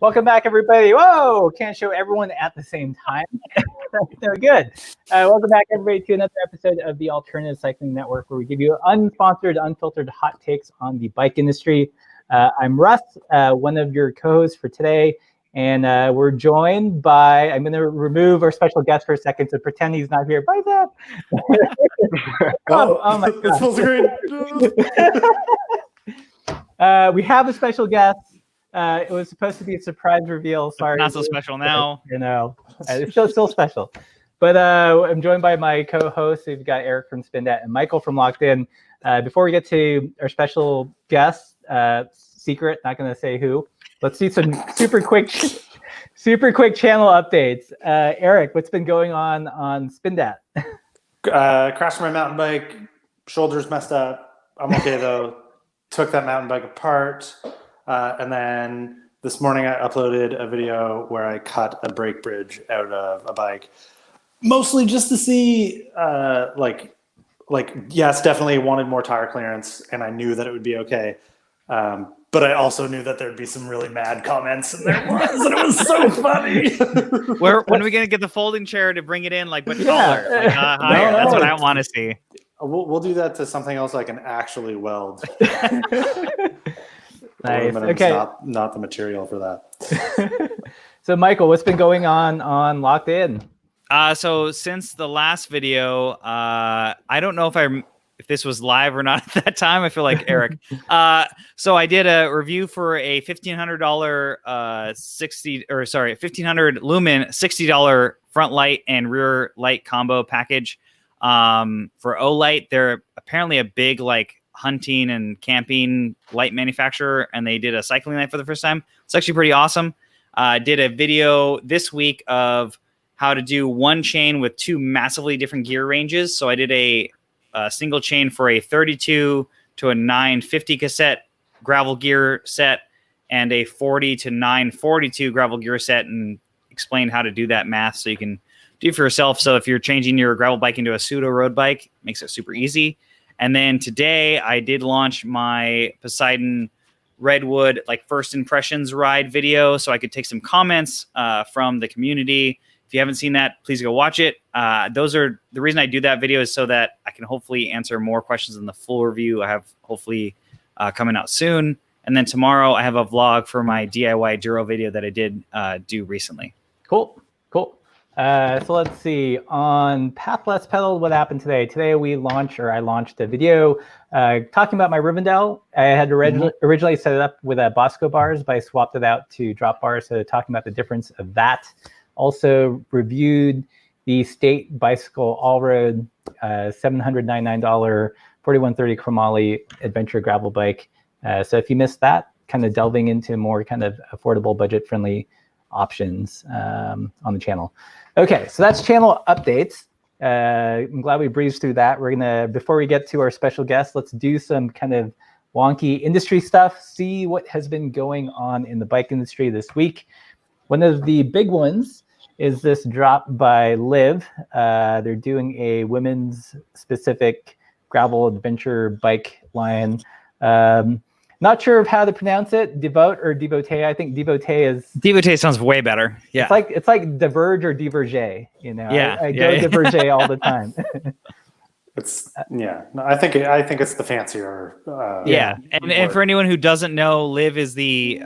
Welcome back, everybody. Whoa, can't show everyone at the same time. So good. Welcome back, everybody, to another episode of the Alternative Cycling Network, where we give you unsponsored, unfiltered hot takes on the bike industry. I'm Russ, one of your co-hosts for today, and we're joined by, I'm going to remove our special guest for a second to pretend he's not here. Bye, Zach. oh my God. We have a special guest. It was supposed to be a surprise reveal. Sorry. Not so special now. You know, it's still special. But I'm joined by my co-hosts. We've got Eric from SpinDat and Michael from Locked In. Before we get to our special guest, secret, not going to say who, let's do some super quick channel updates. Eric, what's been going on SpinDat? Crashed my mountain bike, shoulders messed up. I'm okay though. Took that mountain bike apart. And then this morning I uploaded a video where I cut a brake bridge out of a bike, mostly just to see, yes, definitely wanted more tire clearance, and I knew that it would be okay. But I also knew that there'd be some really mad comments, and there was, and it was so funny. When are we gonna get the folding chair to bring it in, like, but taller, like, higher? No, that's what I want to see. We'll do that to something else I can actually weld. Nice. Okay. Not the material for that. So, Michael, what's been going on Locked In? So since the last video, I don't know if this was live or not at that time. I feel like Eric. So I did a review for a $1,500 $1,500 lumen $60 front light and rear light combo package. For Olight, they're apparently a big hunting and camping light manufacturer, and they did a cycling light for the first time. It's actually pretty awesome. Did a video this week of how to do one chain with two massively different gear ranges. So I did a single chain for a 32 to a 950 cassette gravel gear set and a 40 to 942 gravel gear set, and explained how to do that math so you can do it for yourself. So if you're changing your gravel bike into a pseudo road bike, it makes it super easy. And then today I did launch my Poseidon Redwood first impressions ride video, so I could take some comments from the community. If you haven't seen that, please go watch it. Those are the reason I do that video, is so that I can hopefully answer more questions in the full review. I have hopefully coming out soon. And then tomorrow I have a vlog for my DIY Duro video that I did do recently. Cool. So let's see, on Path Less Pedal, what happened today? Today I launched a video talking about my Rivendell. I had originally set it up with Bosco bars, but I swapped it out to drop bars, so talking about the difference of that. Also reviewed the State Bicycle All-Road $799 4130 Chromoly Adventure gravel bike. So if you missed that, kind of delving into more kind of affordable, budget-friendly options on the channel. Okay, so that's channel updates. I'm glad we breezed through that. We're gonna, before we get to our special guest, let's do some kind of wonky industry stuff, see what has been going on in the bike industry this week. One of the big ones is this drop by Liv. They're doing a women's specific gravel adventure bike line. Not sure of how to pronounce it, Devote or Devotee. I think Devotee is... Devotee sounds way better. Yeah. It's like Diverge or Diverge, you know? Yeah. I go Diverge all the time. No, I think it's the fancier. And for anyone who doesn't know, Liv is the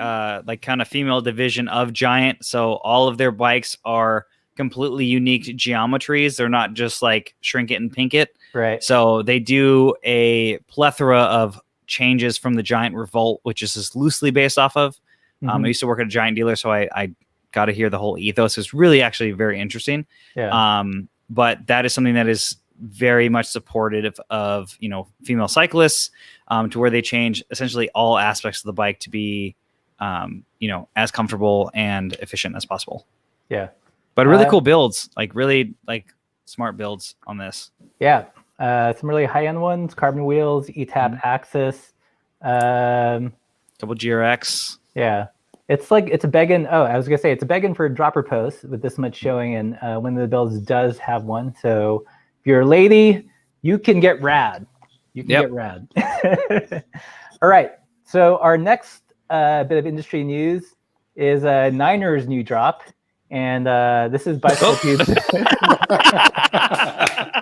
kind of female division of Giant. So all of their bikes are completely unique geometries. They're not just shrink it and pink it. Right. So they do a plethora of changes from the Giant Revolt, which is just loosely based off of. I used to work at a Giant dealer, so I got to hear the whole ethos. It's really actually very interesting. Yeah. But that is something that is very much supportive of female cyclists, to where they change essentially all aspects of the bike to be as comfortable and efficient as possible. Yeah. But really cool builds, really smart builds on this. Yeah. Some really high-end ones, carbon wheels, ETAP axis. Double GRX. Yeah. It's a begging. Oh, I was going to say, it's a begging for a dropper post with this much showing, and one of the builds does have one. So if you're a lady, you can get rad. Get rad. All right. So our next bit of industry news is Niner's new drop, and this is Bicycle Pube's.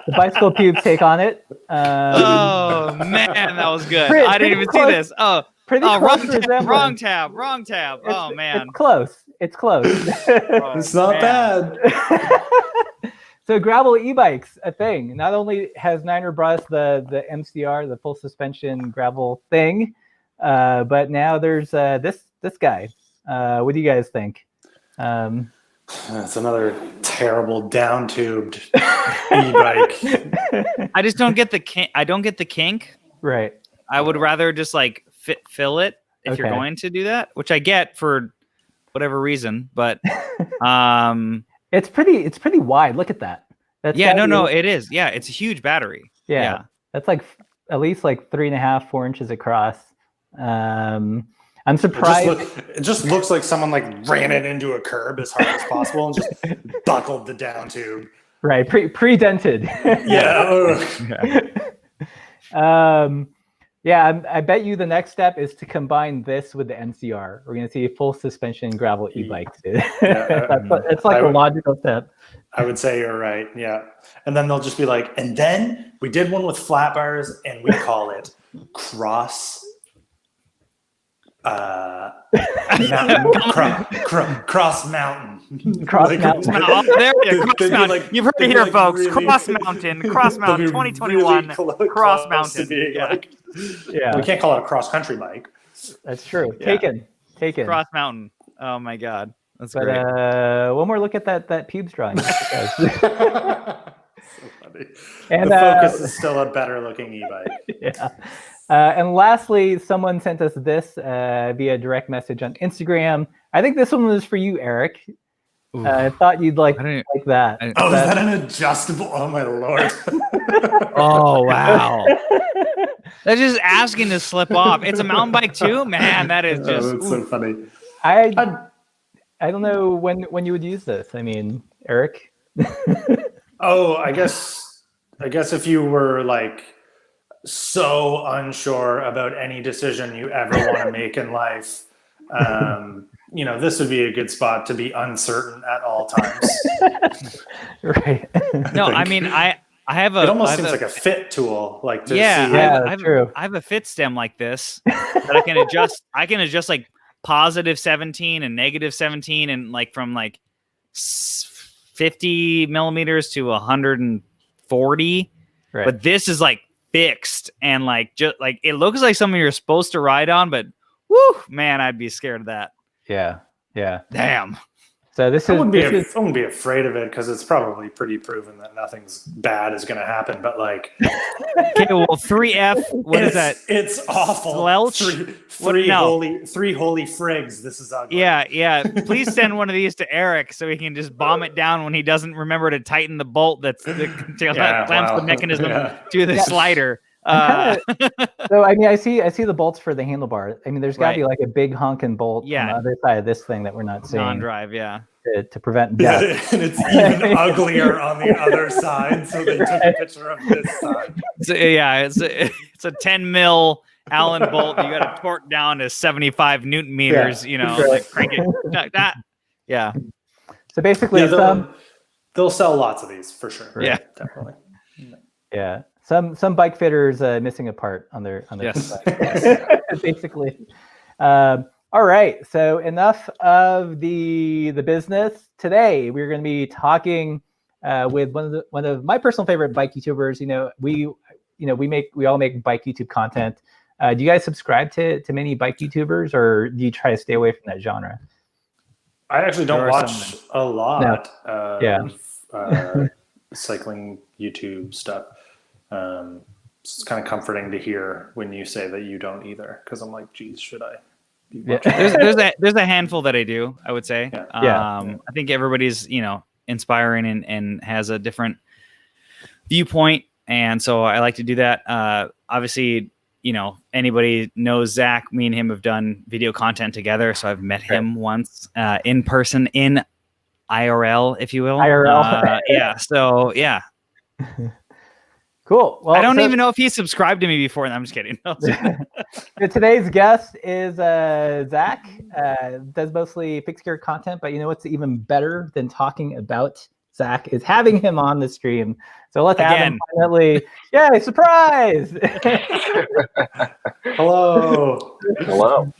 The Bicycle Pube's take on it. Oh man, that was good. Pretty- I didn't even pretty see close. this. Oh, Pretty oh, close wrong resemblance. tab. Oh man, It's close. It's close. Oh, It's not man. bad. So gravel e-bikes, a thing. Not only has Niner brought us the MCR, the full suspension gravel thing, but now there's this guy. What do you guys think? It's another terrible down-tubed e-bike. I just don't get the kink. I don't get the kink. Right. I would rather just like fill it if you're Okay. going to do that, which I get for whatever reason. But It's pretty wide. Look at that. That's yeah, gotta no, be- it is. Yeah, it's a huge battery. Yeah. That's like at least like 3.5, 4 inches across. I'm surprised. It just looks like someone like ran it into a curb as hard as possible and just buckled the down tube. Right. Pre-dented. Yeah. Yeah, I bet you the next step is to combine this with the MCR. We're going to see a full suspension gravel e-bike too. It's like a logical step. I would say you're right. Yeah. And then they'll just be like, and then we did one with flat bars and we call it cross mountain. Cross mountain. Cross Like, mountain. Oh, there you go. Cross They'd be Mountain. like- You've heard they'd it be here, like folks. really- Cross Mountain. Cross they'll Mountain. be 2021. really Cross close to Mountain. being Yeah. like- Yeah, We can't call it a cross country bike. that's true. Yeah. Taken. Cross Mountain. Oh my God, that's But great. one more look at that pubes drawing. So funny. And, the Focus is still a better looking e-bike. Yeah. And lastly, someone sent us this via direct message on Instagram. I think this one was for you, Eric. I thought you'd like that. Oh, is that an adjustable? Oh my Lord. Oh wow. That's just asking to slip off. It's a mountain bike too, man. That is just. That's so funny. I don't know when you would use this. I mean, Eric. Oh, I guess if you were like so unsure about any decision you ever want to make in life, this would be a good spot to be uncertain at all times. Right. No, I mean I have a. It almost I have seems a- like a fit tool, like to Yeah, see. Yeah. I have true. I have a fit stem like this that I can adjust. I can adjust like positive 17 and negative 17, and like from like 50 millimeters to 140. Right. But this is like fixed and like just like it looks like something you're supposed to ride on, but woo, man, I'd be scared of that. Yeah. Damn. So this I is wouldn't be afraid of it because it's probably pretty proven that nothing's bad is going to happen. But like, Okay, well, 3F. What is that? It's awful. Squelch? Three no. holy frigs. This is ugly. Yeah. Please send one of these to Eric so he can just bomb it down when he doesn't remember to tighten the bolt that clamps the mechanism to the slider. So I mean, I see the bolts for the handlebar. I mean, there's got to be like a big honking bolt on the other side of this thing that we're not seeing. Non-drive, yeah. To prevent death. And it's even uglier on the other side. So they took a picture of this side. It's a 10 mil Allen bolt. You got to torque down to 75 Newton meters. Like crank it. Yeah. So basically, they'll sell lots of these for sure. Yeah, definitely. Yeah, some bike fitters missing a part on their Yes. basically. All right, so enough of the business. Today we're going to be talking with one of my personal favorite bike YouTubers. We all make bike YouTube content. Do you guys subscribe to many bike YouTubers, or do you try to stay away from that genre? I actually don't watch a lot of cycling YouTube stuff. It's kind of comforting to hear when you say that you don't either, because I'm like, geez, should I? There's a handful that I do, I would say. Yeah. I think everybody's inspiring and has a different viewpoint, and so I like to do that. Obviously, anybody knows Zach. Me and him have done video content together, so I've met him once in person, in IRL, if you will. IRL. Yeah. So yeah. Cool. Well, I don't even know if he subscribed to me before. I'm just kidding. So today's guest is Zach. Does mostly fixed gear content, but you know what's even better than talking about Zach is having him on the stream. So let's have him finally. Yay, surprise! Hello. Hello.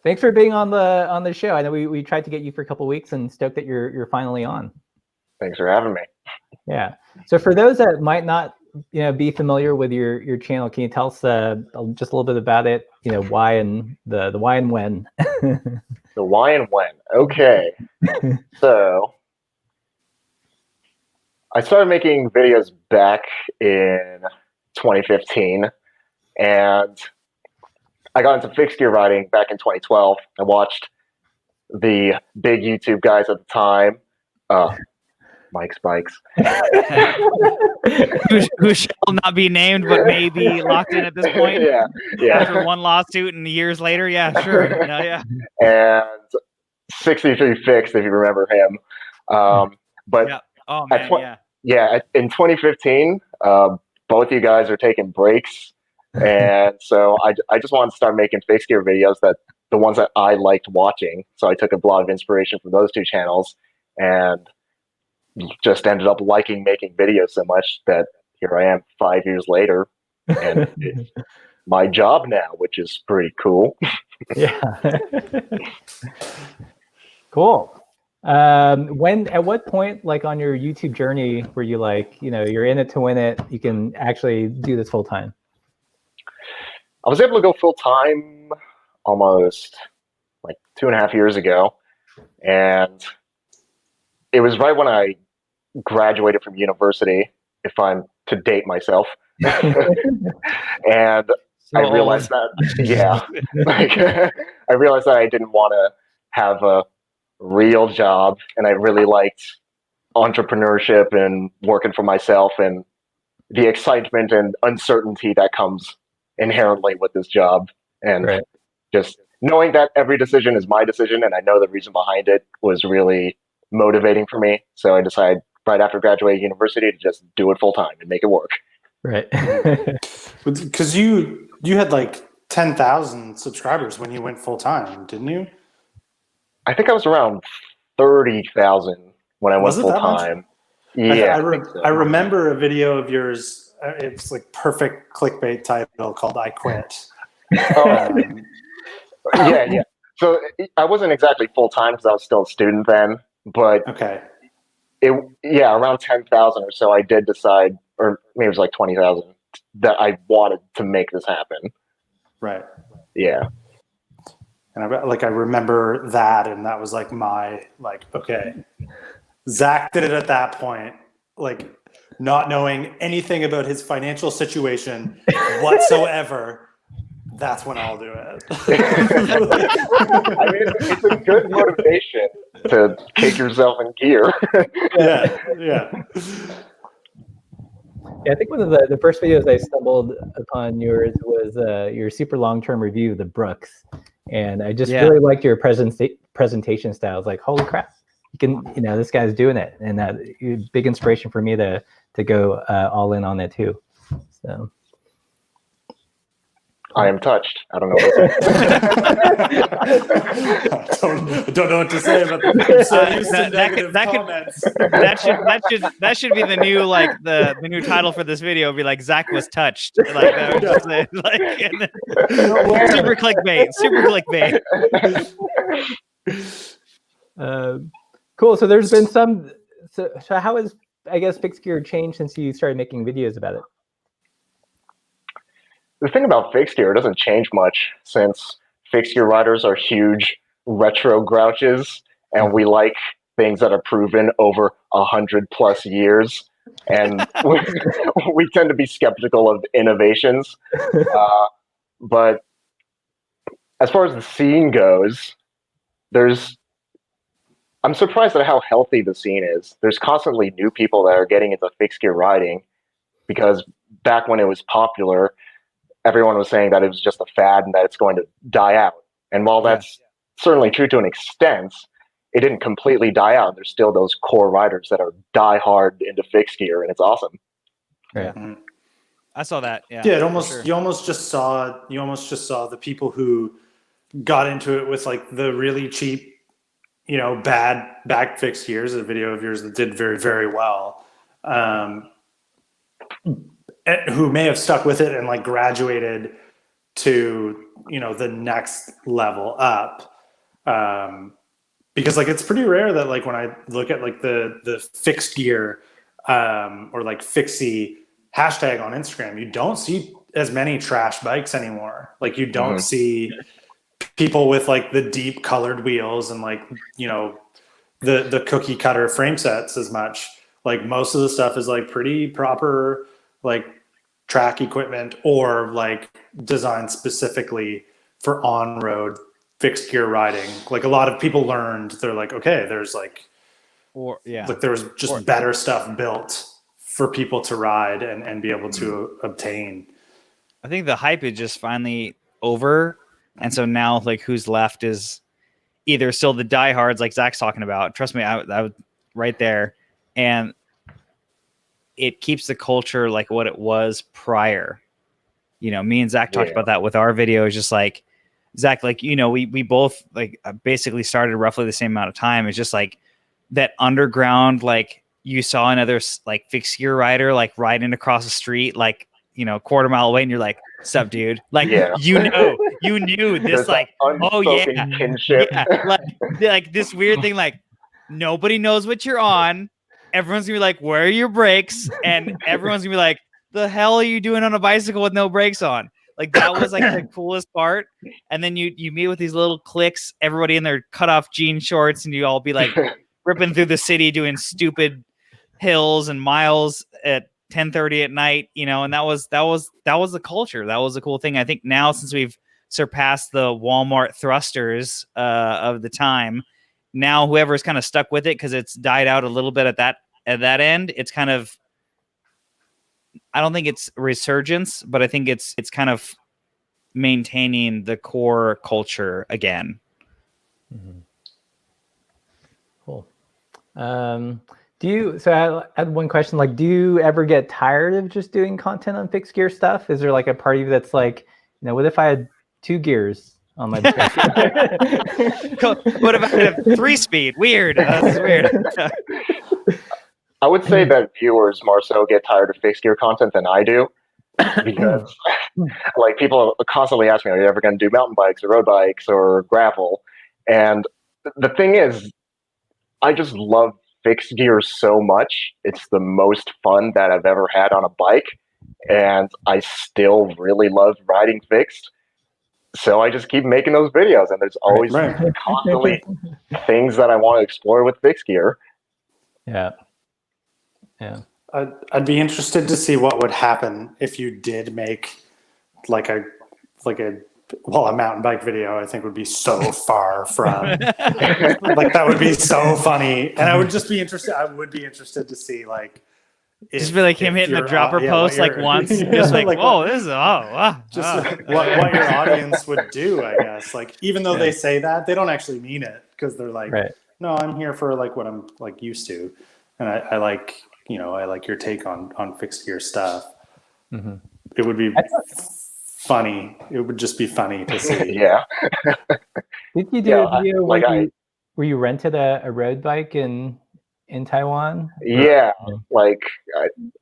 Thanks for being on the show. I know we tried to get you for a couple of weeks, and stoked that you're finally on. Thanks for having me. Yeah. So for those that might not be familiar with your channel, can you tell us just a little bit about it? Why and the why and when. The why and when. Okay. So I started making videos back in 2015, and I got into fixed gear riding back in 2012. I watched the big YouTube guys at the time, Mike's Bikes, who shall not be named, but may be locked in at this point. Yeah. After one lawsuit and years later, yeah, sure, yeah. And 63 Fixed, if you remember him. But yeah. Oh man, in 2015, both you guys are taking breaks, and so I just wanted to start making fixed gear videos, the ones that I liked watching. So I took a lot of inspiration from those two channels, and just ended up liking making videos so much that here I am 5 years later, and it's my job now, which is pretty cool. Yeah. Cool. At what point, like on your YouTube journey, were you like, you're in it to win it, you can actually do this full time? I was able to go full time almost like 2.5 years ago, and it was right when I graduated from university, if I'm to date myself. And I realized that, I realized that I didn't want to have a real job, and I really liked entrepreneurship and working for myself and the excitement and uncertainty that comes inherently with this job. And just knowing that every decision is my decision and I know the reason behind it was really motivating for me. So I decided right after graduating university to just do it full time and make it work. Right. Because you had like 10,000 subscribers when you went full time, didn't you? I think I was around 30,000 when I went full time. Yeah, I remember a video of yours. It's like perfect clickbait title called "I Quit." Yeah. So I wasn't exactly full time because I was still a student then, but around 10,000 or so, I did decide, or maybe it was like 20,000, that I wanted to make this happen. Right. Yeah. And I remember that, and that was like okay, Zach did it at that point, like not knowing anything about his financial situation whatsoever. That's when I'll do it. I mean, it's a good motivation to kick yourself in gear. Yeah. Yeah, I think one of the first videos I stumbled upon yours was your super long-term review of the Brooks. And I just really liked your presentation style. I was like, holy crap, you can, this guy's doing it. And that big inspiration for me to go all in on that too. So I am touched. I don't know what to say. I don't know what to say about the negative comments. That should be the new the new title for this video. Would be like Zach was touched. Like that was just it. Super clickbait. Cool. So there's been some. So how has fixed gear changed since you started making videos about it? The thing about fixed gear, it doesn't change much since fixed gear riders are huge retro grouches, and we like things that are proven over 100+ years, and we tend to be skeptical of innovations. But as far as the scene goes, I'm surprised at how healthy the scene is. There's constantly new people that are getting into fixed gear riding, because back when it was popular, everyone was saying that it was just a fad and that it's going to die out. And while that's certainly true to an extent, it didn't completely die out. There's still those core riders that are die hard into fixed gear, and it's awesome. Right. Mhm. I saw that. Yeah. Yeah, you almost just saw the people who got into it with like the really cheap, bad back fixed gears. A video of yours that did very, very well, who may have stuck with it and like graduated to the next level up, because like it's pretty rare that like when I look at like the fixed gear or like fixie hashtag on Instagram, you don't see as many trash bikes anymore. Like you don't see people with like the deep colored wheels and like the cookie cutter frame sets as much. Like most of the stuff is like pretty proper like track equipment or like designed specifically for on-road fixed gear riding. Like a lot of people learned, they're like, okay, there's like, like there was just better stuff built for people to ride and be able to obtain. I think the hype is just finally over. And so now like who's left is either still the diehards like Zach's talking about. Trust me, I was right there. And it keeps the culture like what it was prior. Me and Zach talked about that with our video. It's just like, Zach, like, we both like basically started roughly the same amount of time. It's just like that underground, like you saw another like fixed gear rider, like riding across the street, like, quarter mile away. And you're like, sup, dude? Like, you knew this, like, oh yeah. Kinship. Yeah. Like this weird thing, like nobody knows what you're on. Everyone's gonna be like, where are your brakes? And everyone's gonna be like, the hell are you doing on a bicycle with no brakes on? Like that was like the coolest part. And then you meet with these little cliques, everybody in their cut off jean shorts, and you all be like ripping through the city doing stupid hills and miles at 10:30 at night, and that was the culture. That was a cool thing. I think now since we've surpassed the Walmart thrusters of the time, now whoever's kind of stuck with it because it's died out a little bit at that end, it's kind of, I don't think it's resurgence, but I think it's kind of maintaining the core culture again. Mm-hmm. Cool. So I had one question, like, do you ever get tired of just doing content on fixed gear stuff? Is there like a part of you that's like, what if I had 2 gears on my bike? What about a 3-speed? Weird. That's weird. I would say that viewers more so get tired of fixed gear content than I do, because like people constantly ask me, are you ever going to do mountain bikes or road bikes or gravel? And the thing is, I just love fixed gear so much. It's the most fun that I've ever had on a bike, and I still really love riding fixed. So I just keep making those videos, and there's always constantly things that I want to explore with fixed gear. Yeah. I'd be interested to see what would happen if you did make like a mountain bike video. I think would be so far from like that would be so funny, and I would be interested to see like just be like him hitting the dropper post like once, just like whoa, this is what your audience would do. I guess like even though they say that, they don't actually mean it, because they're like, no, I'm here for like what I'm like used to, and I like I like your take on fixed gear stuff. Mm-hmm. It would be funny. It would just be funny to see. Yeah. Did you do a video where you rented a road bike in Taiwan? Yeah. Like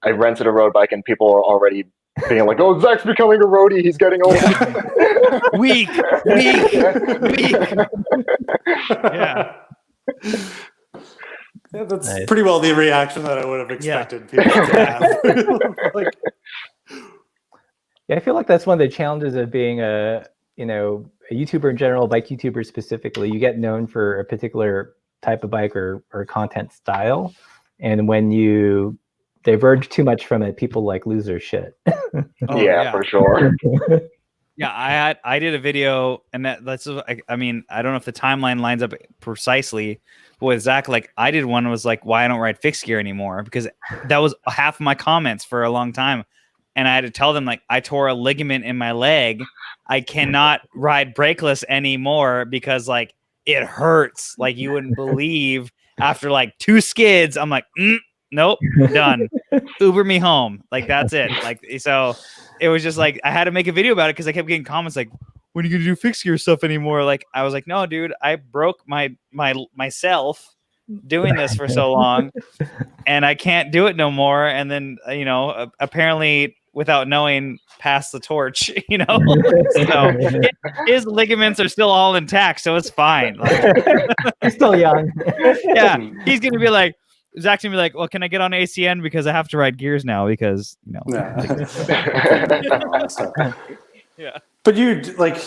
I rented a road bike, and people are already being like, oh, Zach's becoming a roadie. He's getting old. Weak. Yeah. Yeah, that's pretty well the reaction that I would have expected people to have. Like, I feel like that's one of the challenges of being a YouTuber in general, bike YouTuber specifically. You get known for a particular type of bike or content style, and when you diverge too much from it, people like lose their shit. For sure. Yeah, I did a video, and that's I mean, I don't know if the timeline lines up precisely, but with Zach, like I did one was like why I don't ride fixed gear anymore, because that was half of my comments for a long time, and I had to tell them like I tore a ligament in my leg, I cannot ride brakeless anymore because like it hurts like you wouldn't believe. After like 2 skids, I'm like, nope, done. Uber me home. Like that's it. Like so, it was just like I had to make a video about it because I kept getting comments like, "When are you gonna do fixed gear stuff anymore?" Like I was like, "No, dude, I broke myself doing this for so long, and I can't do it no more." And then apparently, without knowing, pass the torch. So his ligaments are still all intact, so it's fine. Like, He's still young. yeah, he's gonna be like, Zach's gonna be like, well, can I get on ACN because I have to ride gears now because Yeah. But you like,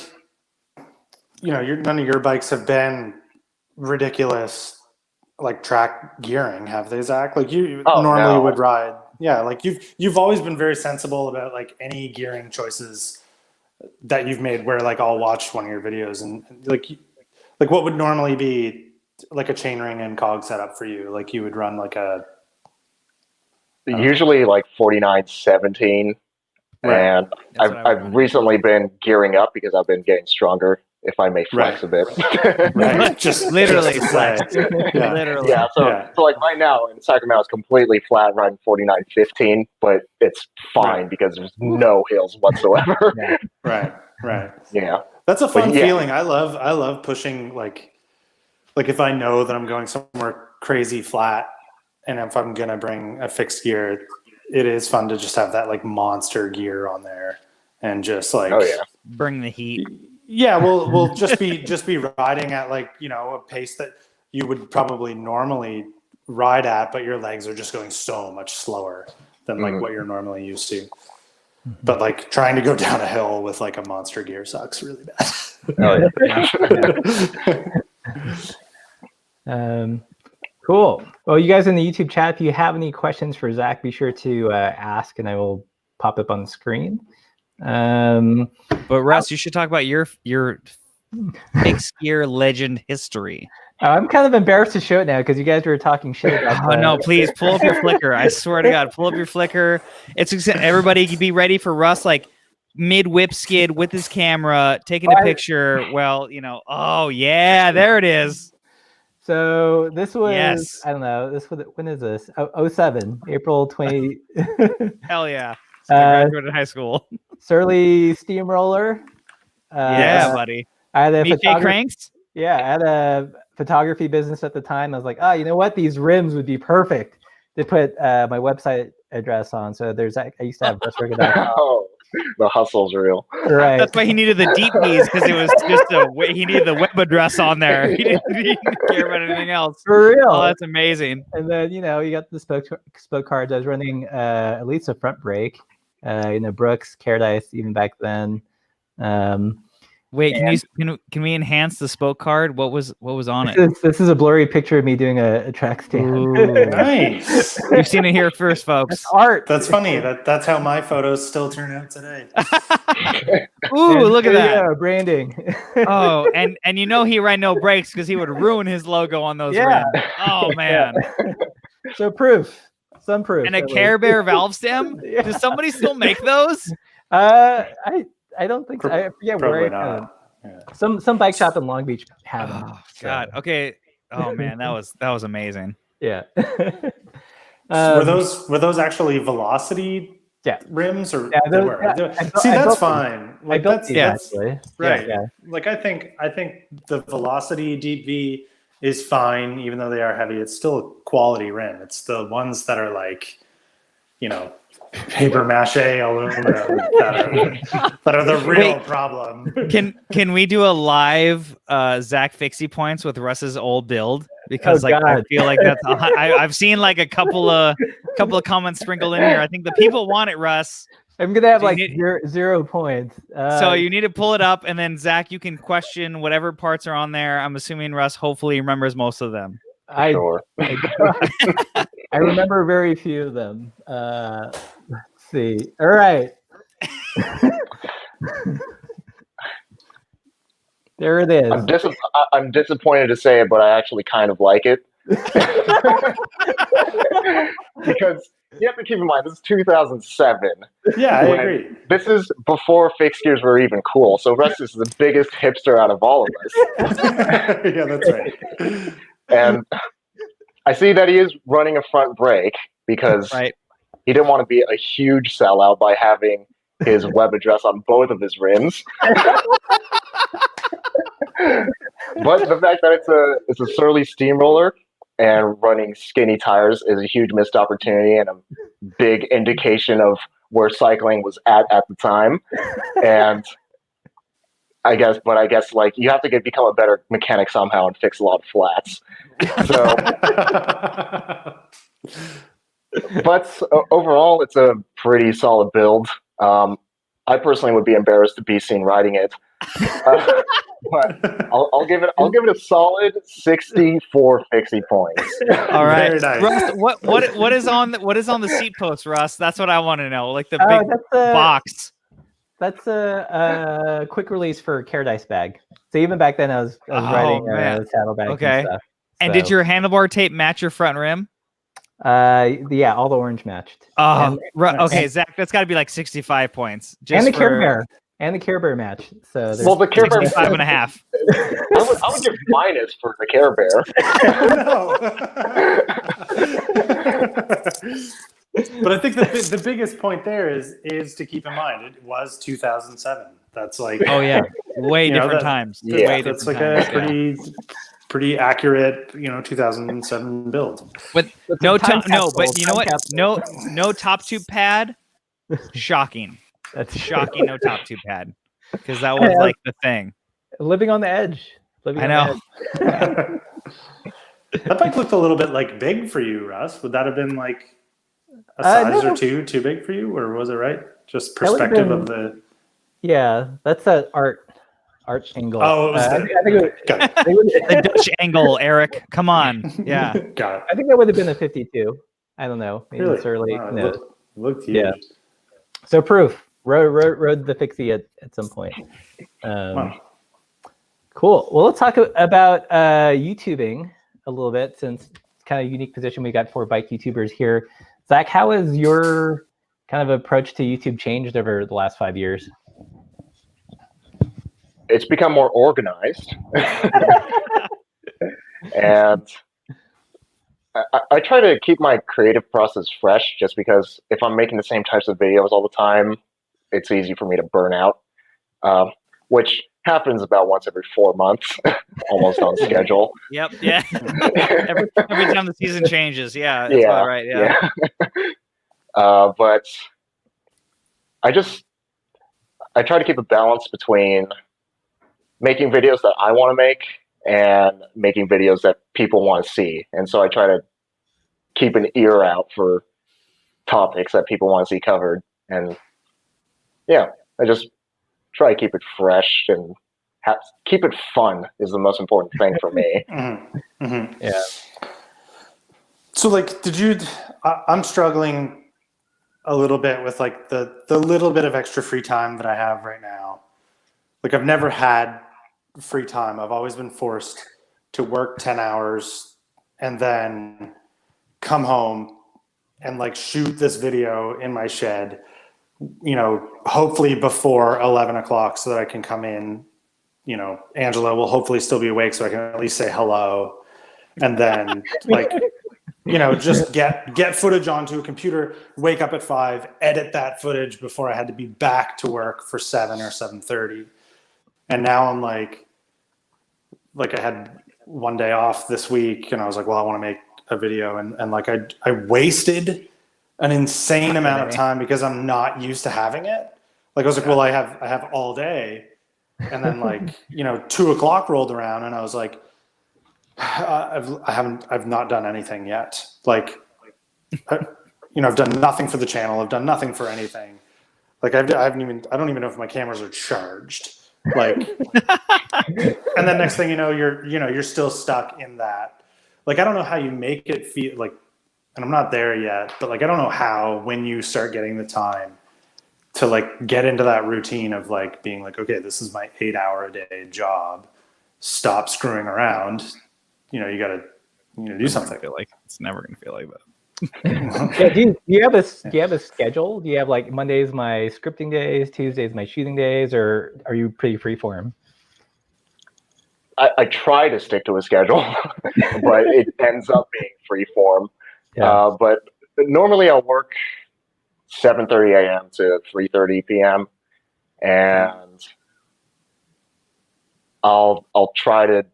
none of your bikes have been ridiculous like track gearing, have they, Zach? Like you normally would ride. Yeah, like you've always been very sensible about like any gearing choices that you've made. Where like I'll watch one of your videos and like what would normally be like a chainring and cog setup for you? Like you would run like a usually like 49-17, and I've recently been gearing up because I've been getting stronger. If I may flex a bit, just literally just flex. Literally. Yeah. So like right now in Sacramento, it's completely flat riding 49-15, but it's fine because there's no hills whatsoever. Right. Yeah. That's a fun feeling. I love pushing like if I know that I'm going somewhere crazy flat, and if I'm gonna bring a fixed gear, it is fun to just have that like monster gear on there and just like bring the heat. Yeah, we'll just be riding at like a pace that you would probably normally ride at, but your legs are just going so much slower than like what you're normally used to. But like trying to go down a hill with like a monster gear sucks really bad. Cool. Well, you guys in the YouTube chat, if you have any questions for Zach, be sure to ask, and I will pop up on the screen. But Russ, you should talk about your fixed gear legend history. I'm kind of embarrassed to show it now because you guys were talking shit about no, please pull up your Flickr. I swear to God, pull up your Flickr. Everybody be ready for Russ like mid whip skid with his camera, taking a picture. Well, oh yeah, there it is. So this was, I don't know, when is this? 07, April 20. Hell yeah. So I graduated high school. Surly Steamroller. Yeah, buddy. I had a Cranks? Yeah, I had a photography business at the time. I was like, you know what? These rims would be perfect to put my website address on. So I used to have russriga.com. The hustle's real. Right. That's why he needed the deep knees, because it was just he needed the web address on there. He didn't care about anything else. For real. Oh, that's amazing. And then you got the spoke cards. I was running at least a front brake. Brooks, Caredice, even back then. Wait, can we enhance the spoke card? What was on it? This is a blurry picture of me doing a track stand. Ooh, nice. You've seen it here first, folks. That's art. That's funny. That's how my photos still turn out today. Ooh, look at that. Yeah, branding. Oh, and he ran no brakes because he would ruin his logo on those rims. Oh man. So some proof. And a Care Bear valve stem? Yeah. Does somebody still make those? I don't think so. I forget Probably where. not. Some bike shop in Long Beach had them. Oh, God. Okay. Oh man, that was amazing. Yeah. Were those actually Velocity rims or they were? That's fine. Like that's right. Yeah. Like I think the Velocity Deep V is fine, even though they are heavy. It's still a quality rim. It's the ones that are like, paper mache aluminum that are the real problem. Can we do a live Zach Fixie points with Russ's old build? Because I feel like that's I've seen like a couple of comments sprinkled in here. I think the people want it, Russ. I'm gonna have 0 points. So you need to pull it up, and then Zach, you can question whatever parts are on there. I'm assuming Russ hopefully remembers most of them. Sure. I remember very few of them. Let's see. All right. There it is. I'm disappointed to say it, but I actually kind of like it. because you have to keep in mind, this is 2007. Yeah, I when- agree. This is before fixed gears were even cool. So Russ is the biggest hipster out of all of us. Yeah, that's right. And I see that he is running a front brake because Right. he didn't want to be a huge sellout by having his web address on both of his rims. But the fact that it's a Surly steamroller and running skinny tires is a huge missed opportunity and a big indication of where cycling was at the time. And I guess like you have to become a better mechanic somehow and fix a lot of flats. So, but overall, it's a pretty solid build. I personally would be embarrassed to be seen riding it, but I'll give it a solid 64 fixie points. All right, Very nice. Russ. What is on the seat post, Russ? That's what I want to know. Like the Oh, big that's a box. that's a quick release for Caredice bag. So even back then, I was Oh, riding man. saddlebags Okay. and stuff. And So, did your handlebar tape match your front rim? yeah, all the orange matched. Oh, And- okay, Zach. That's got to be like 65 points. Just and the Care for Bear. And the Care Bear match. So there's Well, the Care Bear, 65 and a half. I would give minus for the Care Bear. But I think the biggest point there is to keep in mind it was 2007. That's like Oh yeah, way You know, different that- times. Yeah, Way that's different like a times, yeah. pretty accurate 2007 build. But It's no a time top. No, capsule, but you know time what? capsule. No top tube pad. Shocking. That's Shocking. No top tube pad. Because that was like the thing. living on the edge. Living I on the know. edge. That bike looked a little bit like big for you, Russ. Would that have been like a No. size or two too big for you, or was it right? Just That would've perspective been- of the. Yeah, that's that art angle. Oh, it was I the- think it would- Got it. they would- The Dutch angle, Eric. Come on. Yeah. Got it. I think that would have been a 52. I don't know. Maybe Really? it's early. Wow, it No. looked huge. Yeah. So proof. Rode the fixie at some point. Wow. Cool. Well, let's talk about YouTubing a little bit, since it's kind of a unique position we got for bike YouTubers here. Zach, how has your kind of approach to YouTube changed over the last 5 years? It's become more organized. And I try to keep my creative process fresh, just because if I'm making the same types of videos all the time, it's easy for me to burn out, which happens about once every 4 months, almost on schedule. Yep. Yeah. every time the season changes. Yeah. That's Yeah, about right. Yeah. But I try to keep a balance between making videos that I want to make and making videos that people want to see. And so I try to keep an ear out for topics that people want to see covered. And yeah, I just try to keep it fresh and keep it fun is the most important thing for me. Mm-hmm. Mm-hmm. Yeah. So, like, I'm struggling a little bit with like the little bit of extra free time that I have right now. Like, I've never had free time. I've always been forced to work 10 hours and then come home and like shoot this video in my shed, hopefully before 11 o'clock so that I can come in. Angela will hopefully still be awake so I can at least say hello. And then like, just get footage onto a computer, wake up at 5, edit that footage before I had to be back to work for 7 or 7:30. And now I'm like I had one day off this week and I was like, well, I want to make a video. And like, I wasted an insane amount of time because I'm not used to having it. Like, I was like, well, I have all day. And then like, 2 o'clock rolled around and I was like, I've not done anything yet. Like, I've done nothing for the channel. I've done nothing for anything. Like I don't even know if my cameras are charged. Like, and then next thing you know, you're still stuck in that. Like, I don't know how you make it feel like, and I'm not there yet, but like, I don't know how, when you start getting the time to like get into that routine of like being like, okay, this is my 8-hour-a-day job. Stop screwing around. You got to do something. I feel like it's never going to feel like that. Yeah, do you have a schedule? Do you have like Mondays my scripting days, Tuesdays my shooting days, or are you pretty freeform? I try to stick to a schedule, but it ends up being free form. Yeah. But normally I'll work 7:30 a.m. to 3:30 p.m. and I'll try to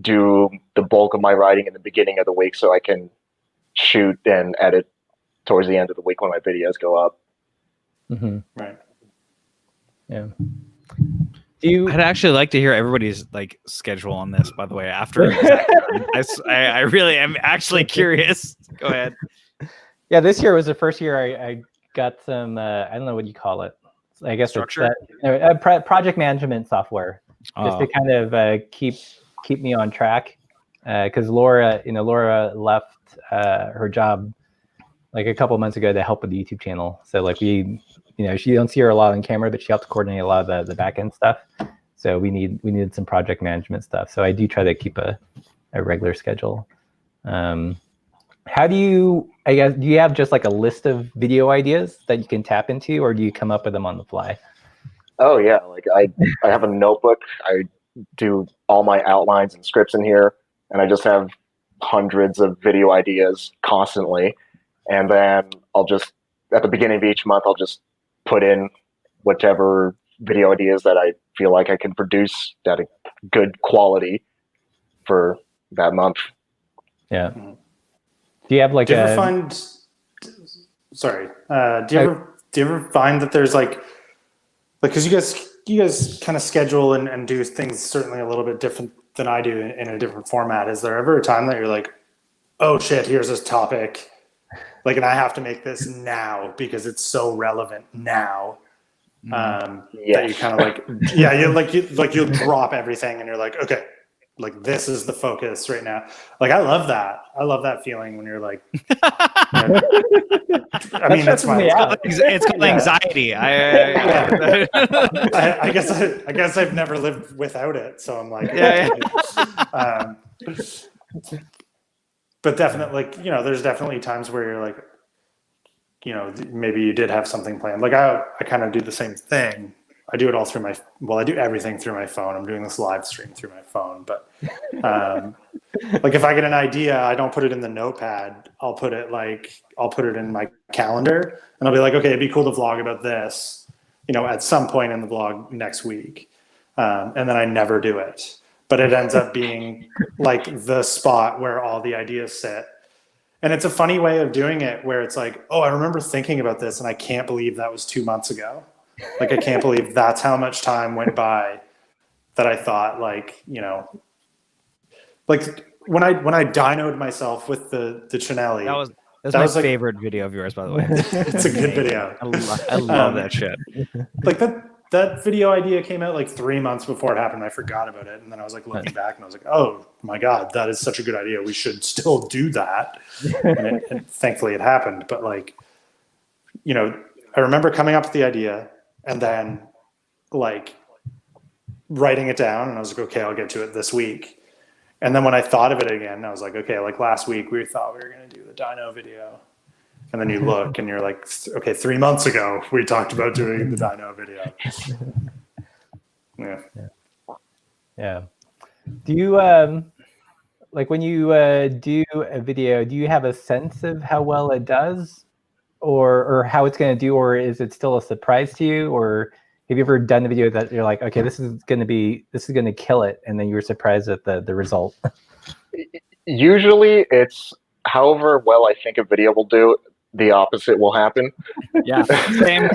do the bulk of my writing in the beginning of the week so I can shoot and edit towards the end of the week when my videos go up. Mm-hmm. Right. Yeah. Do you? I'd actually like to hear everybody's like schedule on this. By the way, after I really am actually curious. Go ahead. Yeah, this year was the first year I got some. I don't know what you call it. I guess Structure? it's project management software, just to kind of keep me on track. Because Laura left her job like a couple months ago to help with the YouTube channel. So like you don't see her a lot on camera, but she helps coordinate a lot of the back end stuff. So we needed some project management stuff. So I do try to keep a regular schedule. How do you have just like a list of video ideas that you can tap into, or do you come up with them on the fly? Oh yeah, like I have a notebook. I do all my outlines and scripts in here, and I just have hundreds of video ideas constantly. And then I'll just, at the beginning of each month, I'll just put in whichever video ideas that I feel like I can produce at a good quality for that month. Yeah. Do you have like do you ever find? Sorry. Do you ever find that there's like because you guys kind of schedule and do things certainly a little bit different than I do in a different format. Is there ever a time that you're like, oh shit, here's this topic, like, and I have to make this now because it's so relevant now. That you kind of like, yeah, you'll drop everything and you're like, okay, like this is the focus right now. Like I love that feeling when you're like, I mean, it's called anxiety. I guess I've never lived without it, so I'm like, but definitely, like, there's definitely times where you're like, maybe you did have something planned. Like I kind of do the same thing. I do it all through I do everything through my phone. I'm doing this live stream through my phone, but like if I get an idea, I don't put it in the notepad. I'll put it in my calendar, and I'll be like, okay, it'd be cool to vlog about this, at some point in the vlog next week. And then I never do it, but it ends up being like the spot where all the ideas sit. And it's a funny way of doing it where it's like, oh, I remember thinking about this and I can't believe that was 2 months ago. Like, I can't believe that's how much time went by that I thought like when I dynoed myself with the Chinelli. That was my favorite video of yours, by the way. It's a good video. I love that shit. Like that video idea came out like 3 months before it happened. I forgot about it. And then I was like looking back and I was like, oh my God, that is such a good idea. We should still do that. And thankfully it happened. But like, I remember coming up with the idea and then like writing it down, and I was like, okay, I'll get to it this week. And then when I thought of it again, I was like, okay, like last week we thought we were going to do the dyno video. And then you look and you're like, okay, 3 months ago we talked about doing the dyno video. Yeah. Do you like when you do a video, do you have a sense of how well it does, or how it's going to do, or is it still a surprise to you? Or have you ever done a video that you're like, okay, this is going to kill it, and then you were surprised at the result? Usually it's however well I think a video will do, the opposite will happen. Yeah, same.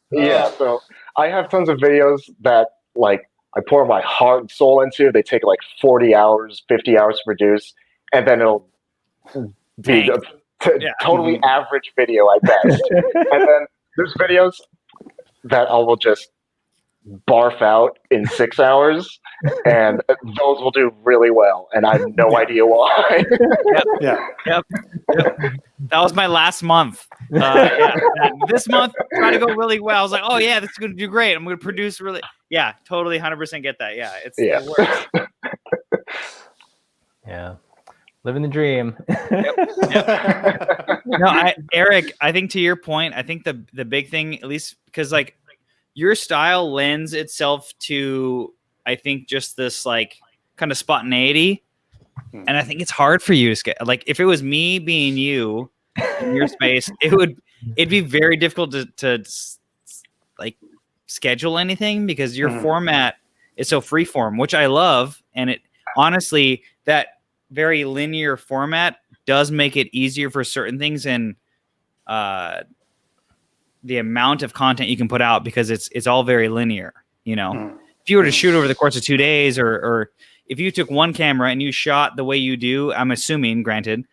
Yeah, so I have tons of videos that like I pour my heart and soul into. They take like 40 hours, 50 hours to produce, and then it'll be totally average video at best. And then there's videos that I will just barf out in 6 hours, and those will do really well, and I have no idea why. Yep. That was my last month. This month tried to go really well. I was like, oh yeah, this is going to do great. I'm going to produce really. Yeah, totally, 100% get that. Yeah, it works. Yeah. Living the dream. No, Eric, I think to your point, I think the big thing, at least because like your style lends itself to, I think, just this like kind of spontaneity. And I think it's hard for you to like, if it was me being you in your space, it'd be very difficult to like schedule anything because your format is so freeform, which I love. And it honestly, that very linear format does make it easier for certain things and the amount of content you can put out because it's all very linear. You know, if you were to shoot over the course of 2 days, or if you took one camera and you shot the way you do, I'm assuming, granted,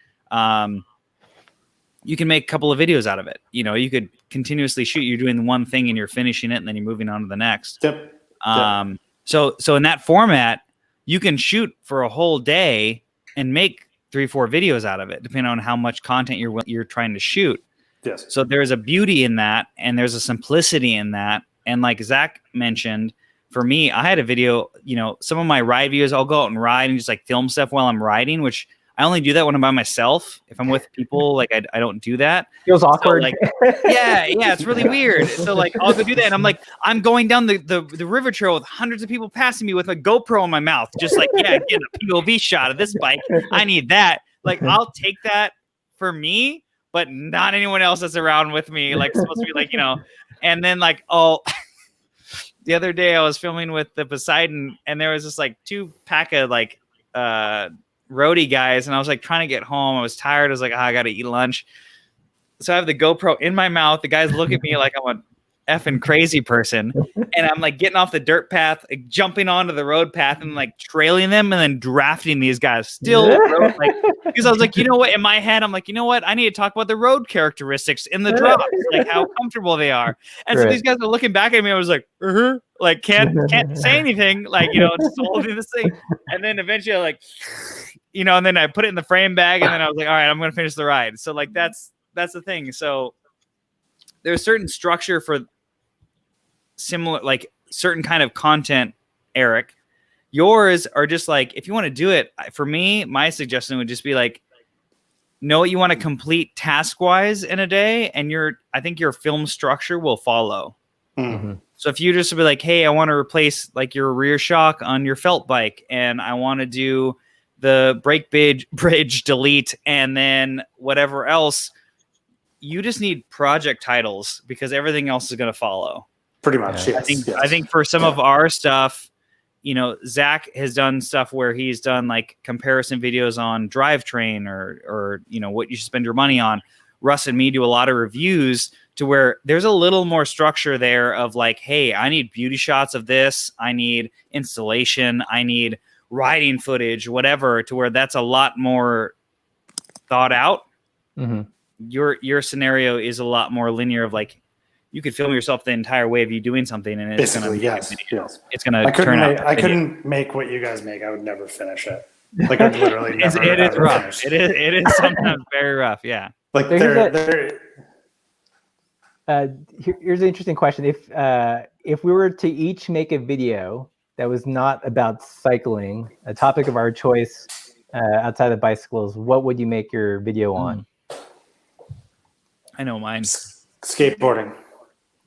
you can make a couple of videos out of it. You know, you could continuously shoot. You're doing one thing and you're finishing it, and then you're moving on to the next. Yep. So in that format, you can shoot for a whole day and make 3-4 videos out of it, depending on how much content you're trying to shoot. Yes. So there's a beauty in that, and there's a simplicity in that. And like Zach mentioned, for me, I had a video, you know, some of my ride videos, I'll go out and ride and just like film stuff while I'm riding, which I only do that when I'm by myself. If I'm with people, like I don't do that. Feels awkward. So, like, yeah, it's really weird. So like I'll go do that, and I'm like, I'm going down the river trail with hundreds of people passing me with a GoPro in my mouth, just like, yeah, get a POV shot of this bike. I need that. Like I'll take that for me, but not anyone else that's around with me. Like it's supposed to be like, you know, and then like the other day I was filming with the Poseidon, and there was just like 2 pack of like roadie guys, and I was like trying to get home. I was tired. I was like, I gotta eat lunch. So I have the GoPro in my mouth. The guys look at me like I'm a effing crazy person, and I'm like getting off the dirt path, like, jumping onto the road path, and like trailing them, and then drafting these guys still like, because I was like, you know what, in my head I'm like, you know what, I need to talk about the road characteristics in the drops, like how comfortable they are. And so these guys are looking back at me. I was like, like can't say anything, like, you know, just holding this thing. And then eventually I like, you know, and then I put it in the frame bag, and then I was like, all right, I'm gonna finish the ride. So like that's the thing. So there's certain structure for similar, like certain kind of content, Eric. Yours are just like, if you want to do it, for me, my suggestion would just be like, know what you want to complete task-wise in a day, and I think your film structure will follow. So if you just be like, hey, I want to replace like your rear shock on your felt bike, and I want to do the brake bridge delete, and then whatever else, you just need project titles because everything else is going to follow. Pretty much. Yeah. Yes. I think for some of our stuff, you know, Zach has done stuff where he's done like comparison videos on drivetrain or you know, what you should spend your money on. Russ and me do a lot of reviews to where there's a little more structure there of like, hey, I need beauty shots of this. I need installation. I need riding footage, whatever, to where that's a lot more thought out. Your scenario is a lot more linear of like, you could film yourself the entire way of you doing something, and it's going to yes. It's going to turn out. I couldn't make what you guys make. I would never finish it. Like I'd literally never. It is rough. Finish. It is sometimes very rough. Yeah. Like here's an interesting question. If we were to each make a video that was not about cycling, a topic of our choice outside of bicycles, what would you make your video on? I know mine. Skateboarding.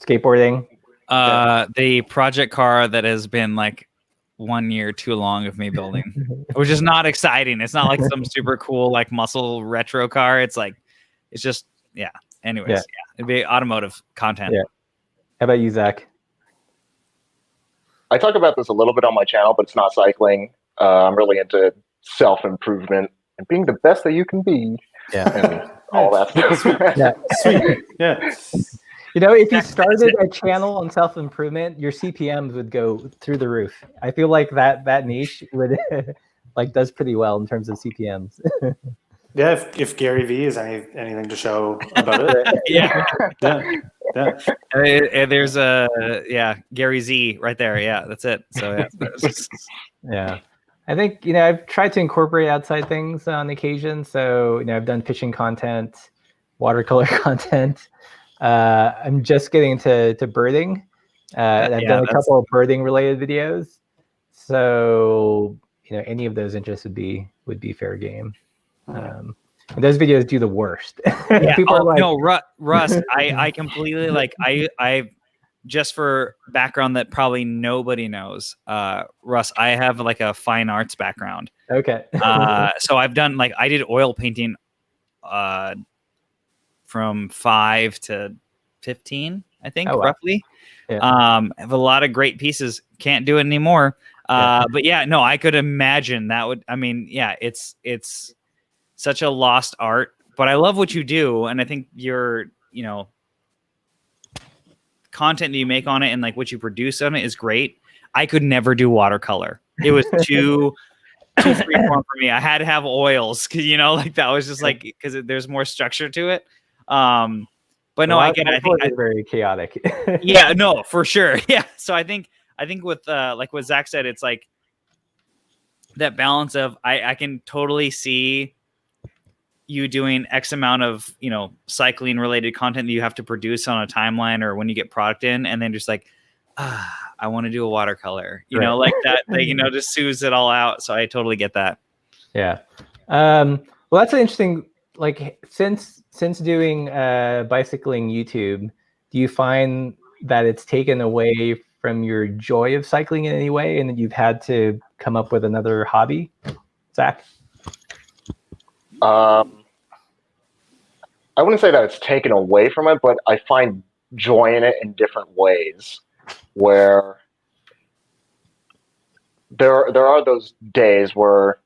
The project car that has been like 1 year too long of me building, which is not exciting. It's not like some super cool like muscle retro car. It's like, it's just, yeah. Anyways, yeah. It'd be automotive content. Yeah. How about you, Zach? I talk about this a little bit on my channel, but it's not cycling. I'm really into self-improvement and being the best that you can be. Yeah. And all that stuff. Yeah. Sweet. Yeah. You know, if you started a channel on self-improvement, your CPMs would go through the roof. I feel like that niche would like does pretty well in terms of CPMs. Yeah, if Gary V is anything to show about it. Yeah. Yeah. There's Gary Z right there. Yeah, that's it. So yeah. Yeah. I think, you know, I've tried to incorporate outside things on occasion. So, you know, I've done fishing content, watercolor content. I'm just getting into birding. I've done a couple of birding related videos. So, you know, any of those interests would be fair game. And those videos do the worst. Yeah. People are like, no, Russ, I completely like, I just for background that probably nobody knows, Russ, I have like a fine arts background. okay. So I've done like, I did oil painting from 5 to 15, I think, Oh, wow. roughly. Yeah. I have a lot of great pieces. Can't do it anymore. But yeah, no, I could imagine that would, I mean, yeah, it's such a lost art, but I love what you do. And I think your, content that you make on it and like what you produce on it is great. I could never do watercolor. It was too freeform for me. I had to have oils, cause like that was just like, because there's more structure to it. But no, I get it. I think it's very chaotic. yeah, no, for sure. Yeah. So I think with like what Zach said, it's like that balance of I can totally see you doing X amount of, cycling related content that you have to produce on a timeline or when you get product in, and then just like, I want to do a watercolor, like that, just soothes it all out. So I totally get that. Yeah. Well, that's interesting. Like since doing bicycling YouTube, do you find that it's taken away from your joy of cycling in any way, and that you've had to come up with another hobby, Zach? I wouldn't say that it's taken away from it, but I find joy in it in different ways. Where there are those days where,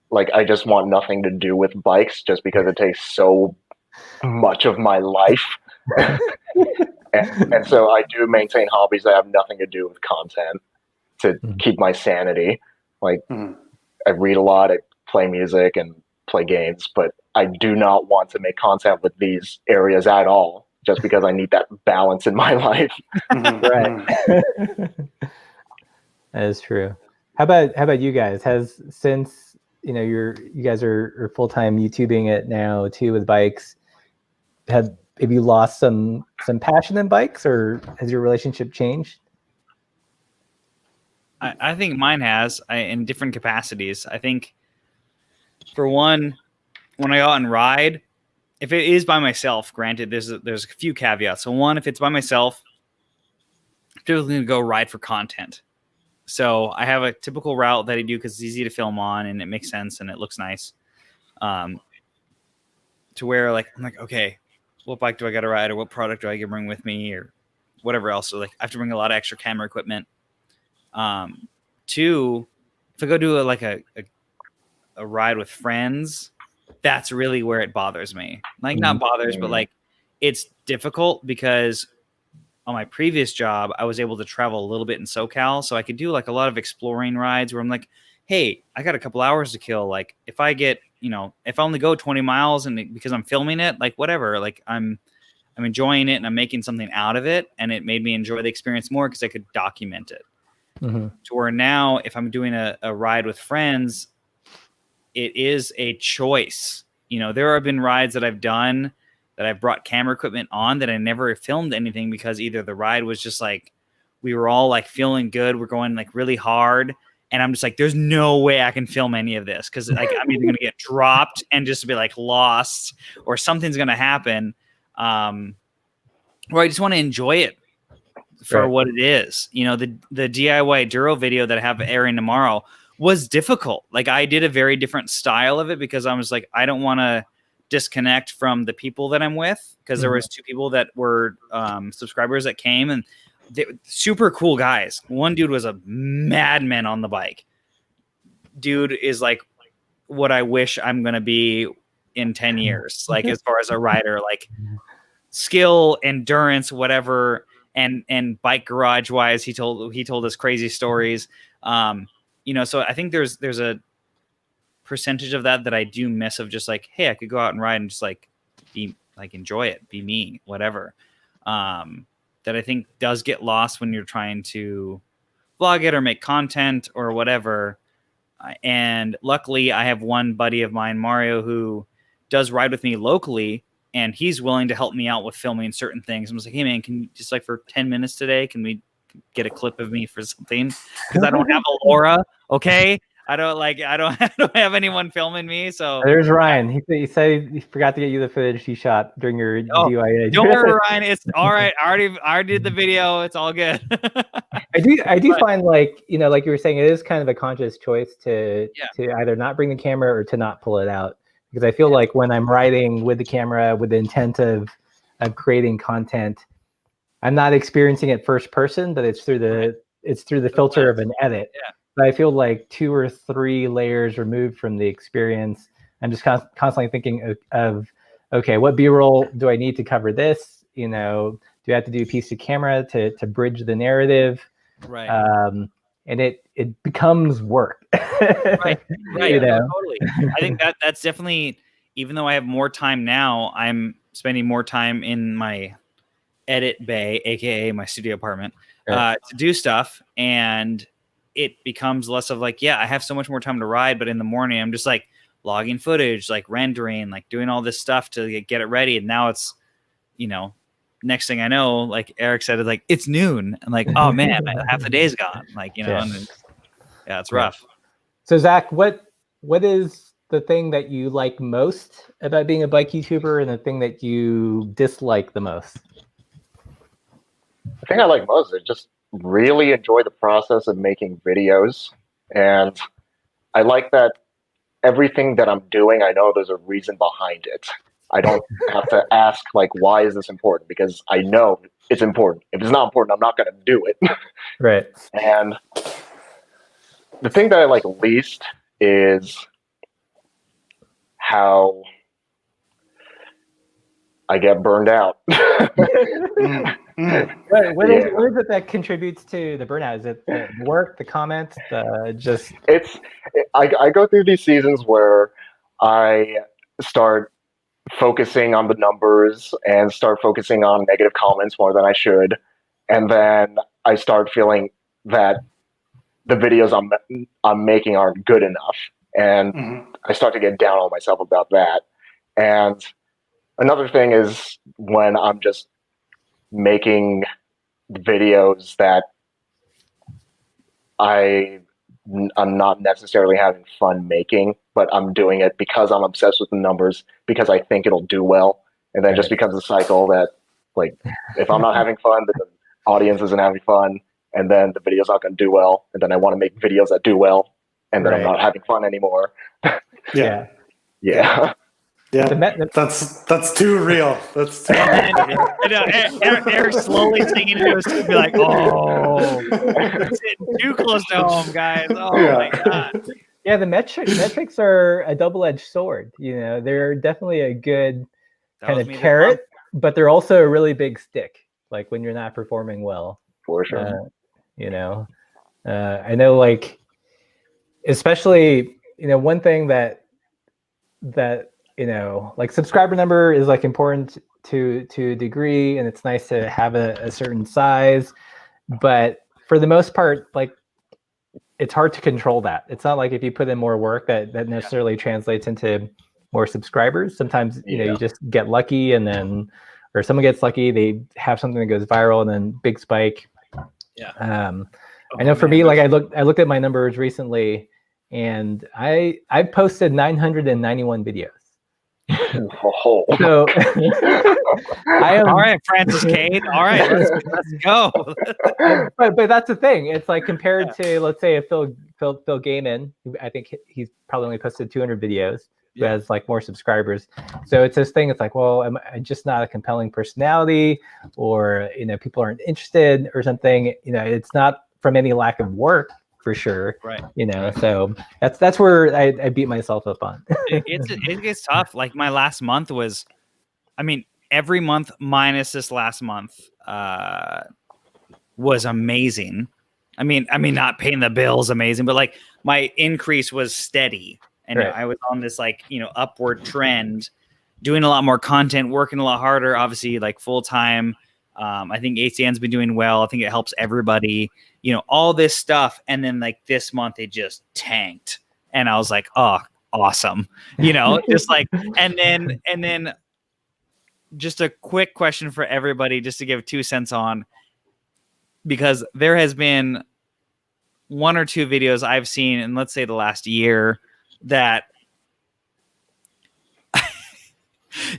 like, I just want nothing to do with bikes, just because it takes so much of my life, and so I do maintain hobbies that have nothing to do with content to keep my sanity. Like, I read a lot, I play music, and play games, but I do not want to make content with these areas at all, just because I need that balance in my life. Right. That is true. How about you guys? Has since you guys are full-time YouTubing it now too with bikes, have you lost some passion in bikes, or has your relationship changed? I think mine has, in different capacities. I think, for one, when I go out and ride, if it is by myself, granted, there's a few caveats. So one, if it's by myself, I'm typically going to go ride for content. So I have a typical route that I do because it's easy to film on and it makes sense and it looks nice. To where I'm like, okay, what bike do I got to ride, or what product do I get to bring with me, or whatever else. So like I have to bring a lot of extra camera equipment. Two, if I go do a ride with friends, that's really where it bothers me. Like, not bothers, but like it's difficult because on my previous job, I was able to travel a little bit in SoCal. So I could do like a lot of exploring rides where I'm like, hey, I got a couple hours to kill. Like if I get, if I only go 20 miles and because I'm filming it, like whatever, like I'm enjoying it and I'm making something out of it. And it made me enjoy the experience more because I could document it. To where now, if I'm doing a ride with friends, it is a choice. There have been rides that I've done that I've brought camera equipment on that I never filmed anything, because either the ride was just like, we were all like feeling good, we're going like really hard, and I'm just like, there's no way I can film any of this because like I'm either gonna get dropped and just be like lost, or something's gonna happen. Or I just want to enjoy it for what it is. The DIY Duro video that I have airing tomorrow was difficult. Like I did a very different style of it because I was like, I don't want to disconnect from the people that I'm with, because there was 2 people that were subscribers that came, and they super cool guys. One dude was a madman on the bike. Dude is like what I wish I'm going to be in 10 years. Like as far as a rider, like skill, endurance, whatever. And bike garage wise, he told us crazy stories. So I think there's a percentage of that I do miss, of just like, hey, I could go out and ride and just like be like, enjoy it, be me, whatever. That I think does get lost when you're trying to vlog it or make content or whatever. And luckily I have one buddy of mine, Mario, who does ride with me locally, and he's willing to help me out with filming certain things. I was like, hey man, can you just like for 10 minutes today, can we get a clip of me for something? Because I don't have a Laura. Okay. I don't have anyone filming me. So There's Ryan. He said he forgot to get you the footage he shot during your DIA. don't worry, Ryan. It's all right. I already did the video. It's all good. I do find like like you were saying, it is kind of a conscious choice to either not bring the camera or to not pull it out, because I feel like when I'm writing with the camera with the intent of creating content, I'm not experiencing it first person, but it's through the filter of an edit. Yeah. But I feel like 2 or 3 layers removed from the experience. I'm just constantly thinking of okay, what B-roll do I need to cover this? Do I have to do a piece of camera to bridge the narrative? Right. And it becomes work. Right. No, totally. I think that's definitely, even though I have more time now, I'm spending more time in my edit bay, aka my studio apartment, to do stuff, and it becomes less of like, I have so much more time to ride, but in the morning I'm just like logging footage, like rendering, like doing all this stuff to get it ready. And now it's, next thing I know, like Eric said, it's like it's noon. I'm like, oh man, half the day's gone. Like, and it's rough. So Zach, what is the thing that you like most about being a bike YouTuber, and the thing that you dislike the most? The thing I like most is just really enjoy the process of making videos. And I like that everything that I'm doing, I know there's a reason behind it. I don't have to ask, like, why is this important? Because I know it's important. If it's not important, I'm not going to do it. Right. And the thing that I like least is how I get burned out. What is it that contributes to the burnout? Is it the work, the comments, I go through these seasons where I start focusing on the numbers and start focusing on negative comments more than I should. And then I start feeling that the videos I'm making aren't good enough. And I start to get down on myself about that. And another thing is when I'm just making videos that I'm not necessarily having fun making, but I'm doing it because I'm obsessed with the numbers, because I think it'll do well. And then it just becomes a cycle that, like, if I'm not having fun, then the audience isn't having fun, and then the video's not going to do well. And then I want to make videos that do well, and then I'm not having fun anymore. Yeah. That's too real. That's too real. Eric slowly sinking into his seat, be like, "Oh, it's too close to home, guys." Oh my god. Yeah, the metrics are a double-edged sword. They're definitely a good kind of carrot, but they're also a really big stick. Like when you're not performing well. For sure. I know, like, especially one thing that like subscriber number is like important to a degree, and it's nice to have a certain size, but for the most part, like, it's hard to control that. It's not like if you put in more work that necessarily translates into more subscribers. Sometimes you just get lucky, and then, or someone gets lucky, they have something that goes viral, and then big spike. I know for me, like, I looked at my numbers recently, and I posted 991 videos. So I am, all right, Francis Cade. All right, let's go. but that's the thing. It's like compared to, let's say, a Phil Gaiman, who I think he's probably only posted 200 videos, who has like more subscribers. So it's this thing. It's like, well, am I just not a compelling personality, or people aren't interested or something? It's not from any lack of work, for sure. Right. So that's where I beat myself up on. It gets tough. Like my last month was, every month minus this last month was amazing. Not paying the bills amazing, but like my increase was steady, and I was on this like, upward trend, doing a lot more content, working a lot harder, obviously like full time. I think ACN's been doing well. I think it helps everybody, all this stuff. And then like this month it just tanked, and I was like, oh, awesome. Just like, and then just a quick question for everybody, just to give 2 cents on, because there has been one or two videos I've seen in, let's say, the last year that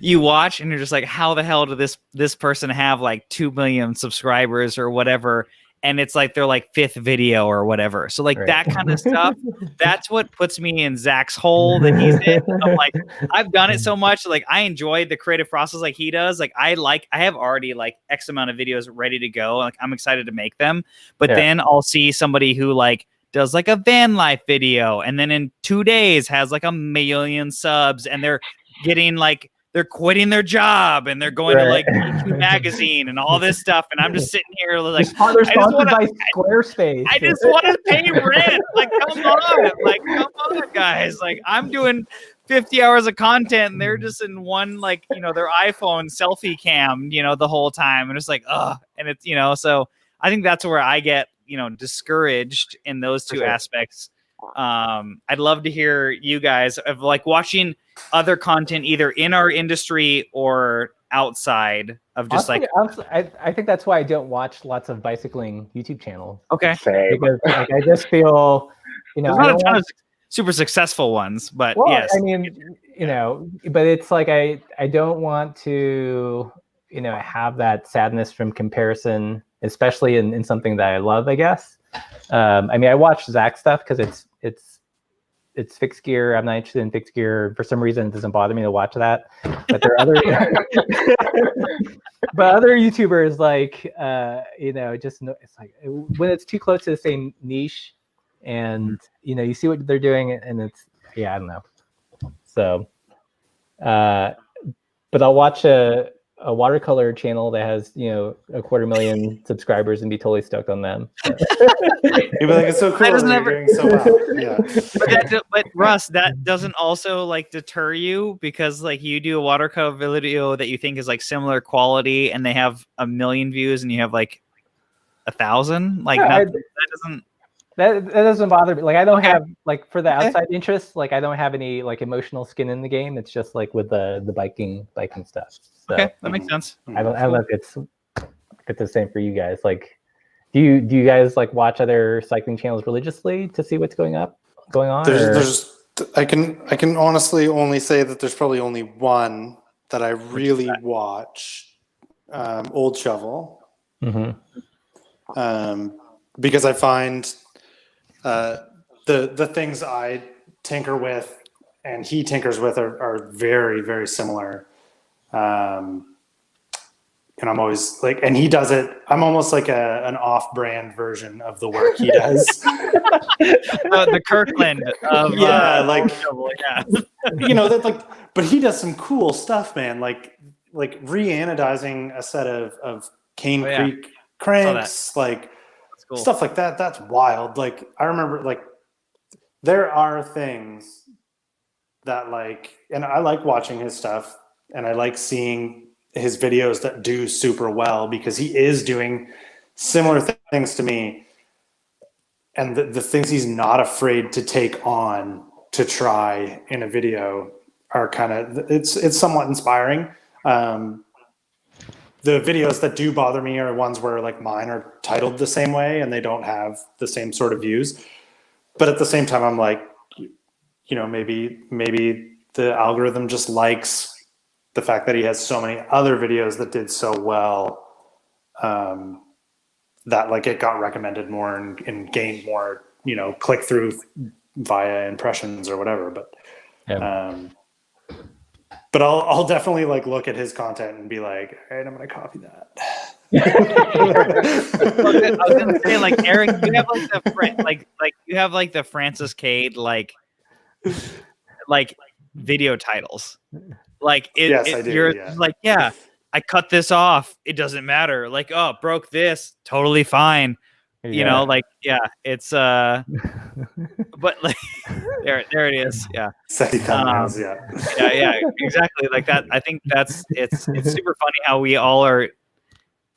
you watch and you're just like, how the hell did this person have like 2 million subscribers or whatever? And it's like their like 5th video or whatever. So like that kind of stuff, that's what puts me in Zach's hole that he's in. I'm like, I've done it so much. Like I enjoy the creative process like he does. Like I have already like X amount of videos ready to go. Like I'm excited to make them. But then I'll see somebody who like does like a van life video and then in 2 days has like 1 million subs and they're getting like, they're quitting their job and they're going to like GQ magazine and all this stuff. And I'm just sitting here like, they're sponsored by Squarespace. I just want to pay rent. Like, come on. Like, come on, guys. Like, I'm doing 50 hours of content and they're just in one, like, you know, their iPhone selfie cam, you know, the whole time. And it's like, ugh. And it's, you know, so I think that's where I get, you know, discouraged in those two aspects. I'd love to hear you guys of like watching other content either in our industry or outside of just honestly, I think that's why I don't watch lots of bicycling YouTube channels. Okay. Because like I just feel, you know, there's not a ton of super successful ones, but yes. I mean, you know, but it's like I don't want to, you know, have that sadness from comparison, especially in something that I love, I guess. I mean, I watch Zach stuff because it's fixed gear. I'm not interested in fixed gear. For some reason, it doesn't bother me to watch that. But there are other, but other YouTubers like, you know, just it's like when it's too close to the same niche, and you know, you see what they're doing, and it's I don't know. So, but I'll watch a watercolor channel that has, you know, 250,000 subscribers and be totally stoked on them. So. You'd be like, it's so cool. You're doing so well. Yeah. But Russ, that doesn't also like deter you because like you do a watercolor video that you think is like similar quality and they have 1 million views and you have like 1,000. Like that doesn't. That doesn't bother me. Like I don't have like for the outside interest. Like I don't have any like emotional skin in the game. It's just like with the biking stuff. So, okay, that makes sense. I don't know if it's the same for you guys. Like, do you guys like watch other cycling channels religiously to see what's going on? I can honestly only say that there's probably only one that I really watch. Old Shovel. Mm-hmm. Because I find the things I tinker with and he tinkers with are very, very similar. And I'm always like, and he does it. I'm almost like an off-brand version of the work he does. The Kirkland of you know, that like, but he does some cool stuff, man. Like re-anodizing a set of Cane Creek cranks, like cool. Stuff like that. That's wild. Like I remember, like there are things that like, and I like watching his stuff, and I like seeing his videos that do super well because he is doing similar things to me, and the things he's not afraid to take on to try in a video are kind of it's somewhat inspiring. The videos that do bother me are ones where like mine are titled the same way and they don't have the same sort of views. But at the same time, I'm like, you know, maybe the algorithm just likes the fact that he has so many other videos that did so well, that like it got recommended more and gained more, you know, click through via impressions or whatever. But I'll definitely like look at his content and be like, all right, I'm gonna copy that. I was gonna say, like, Eric, you have like you have like the Francis Cade like video titles. Like yes, I do. You're like, yeah, I cut this off. It doesn't matter. Like, oh, broke this, totally fine. Yeah. You know, like, yeah, it's but like there it is. Yeah. Sexy thumbnails, yeah, exactly. Like that. I think it's super funny how we all are,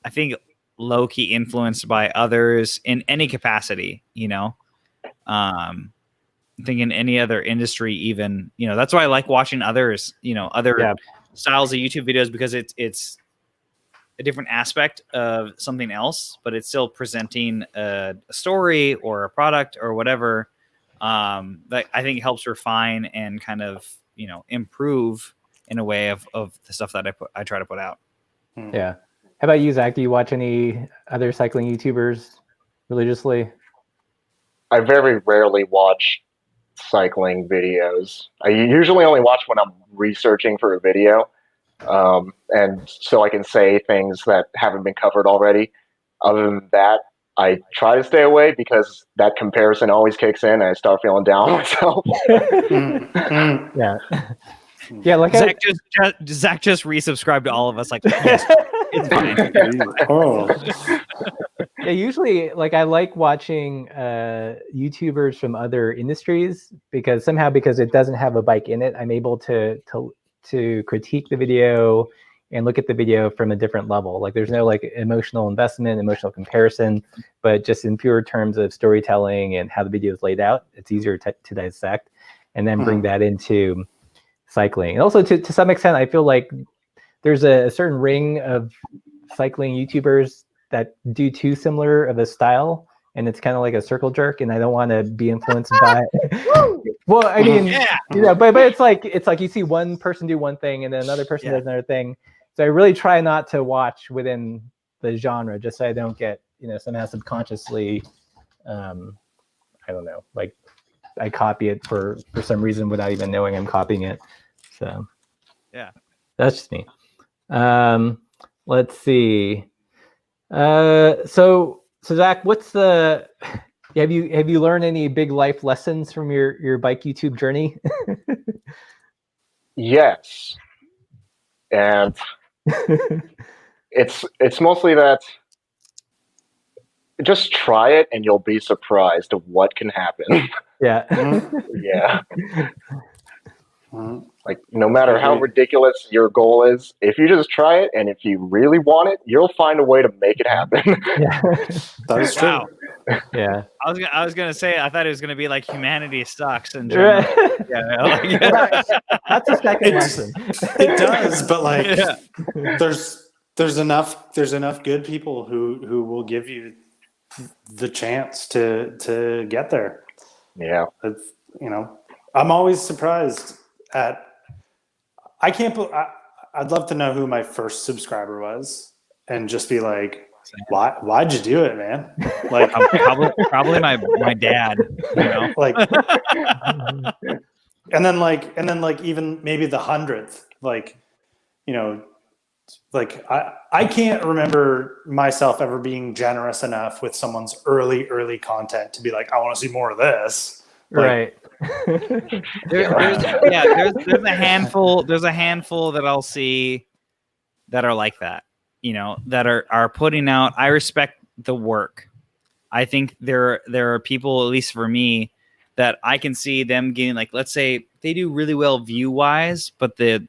I think, low key influenced by others in any capacity, you know. I think in any other industry, even, you know, that's why I like watching others, you know, other styles of YouTube videos, because it's a different aspect of something else, but it's still presenting a story or a product or whatever that I think helps refine and kind of, improve in a way of the stuff that I try to put out. Yeah. How about you, Zach? Do you watch any other cycling YouTubers religiously? I very rarely watch cycling videos. I usually only watch when I'm researching for a video, and so I can say things that haven't been covered already. Other than that, I try to stay away because that comparison always kicks in and I start feeling down on myself. Yeah. Yeah, like Zach just resubscribed to all of us. Like, yes, it's fine. Oh. Yeah, usually like I like watching YouTubers from other industries because it doesn't have a bike in it, I'm able to critique the video and look at the video from a different level. Like there's no like emotional investment, emotional comparison, but just in pure terms of storytelling and how the video is laid out, it's easier to dissect and then bring that into cycling. And also to some extent, I feel like there's a certain ring of cycling YouTubers that do too similar of a style, and it's kind of like a circle jerk, and I don't want to be influenced by well, I mean, but it's like you see one person do one thing and then another person does another thing. So I really try not to watch within the genre, just so I don't get, somehow subconsciously, I don't know, like I copy it for some reason without even knowing I'm copying it. So yeah, that's just me. Let's see. So Zach, what's the have you learned any big life lessons from your bike YouTube journey? Yes, and it's mostly that just try it and you'll be surprised of what can happen. Yeah. Yeah. Like no matter how ridiculous your goal is, if you just try it and if you really want it, you'll find a way to make it happen. Yeah. That is true. Wow. Yeah. I was gonna say I thought it was gonna be like humanity sucks in general. That's a second lesson. It does, but like there's enough good people who will give you the chance to get there. Yeah. It's, I'm always surprised at I'd love to know who my first subscriber was and just be like, why'd you do it, man? Like probably my dad, like and then like even maybe the 100th, like, like I can't remember myself ever being generous enough with someone's early content to be like, I want to see more of this. Like, Right. there's a handful that I'll see that are like that, that are putting out. I respect the work. I think there are people, at least for me, that I can see them getting, like, let's say they do really well view wise, but the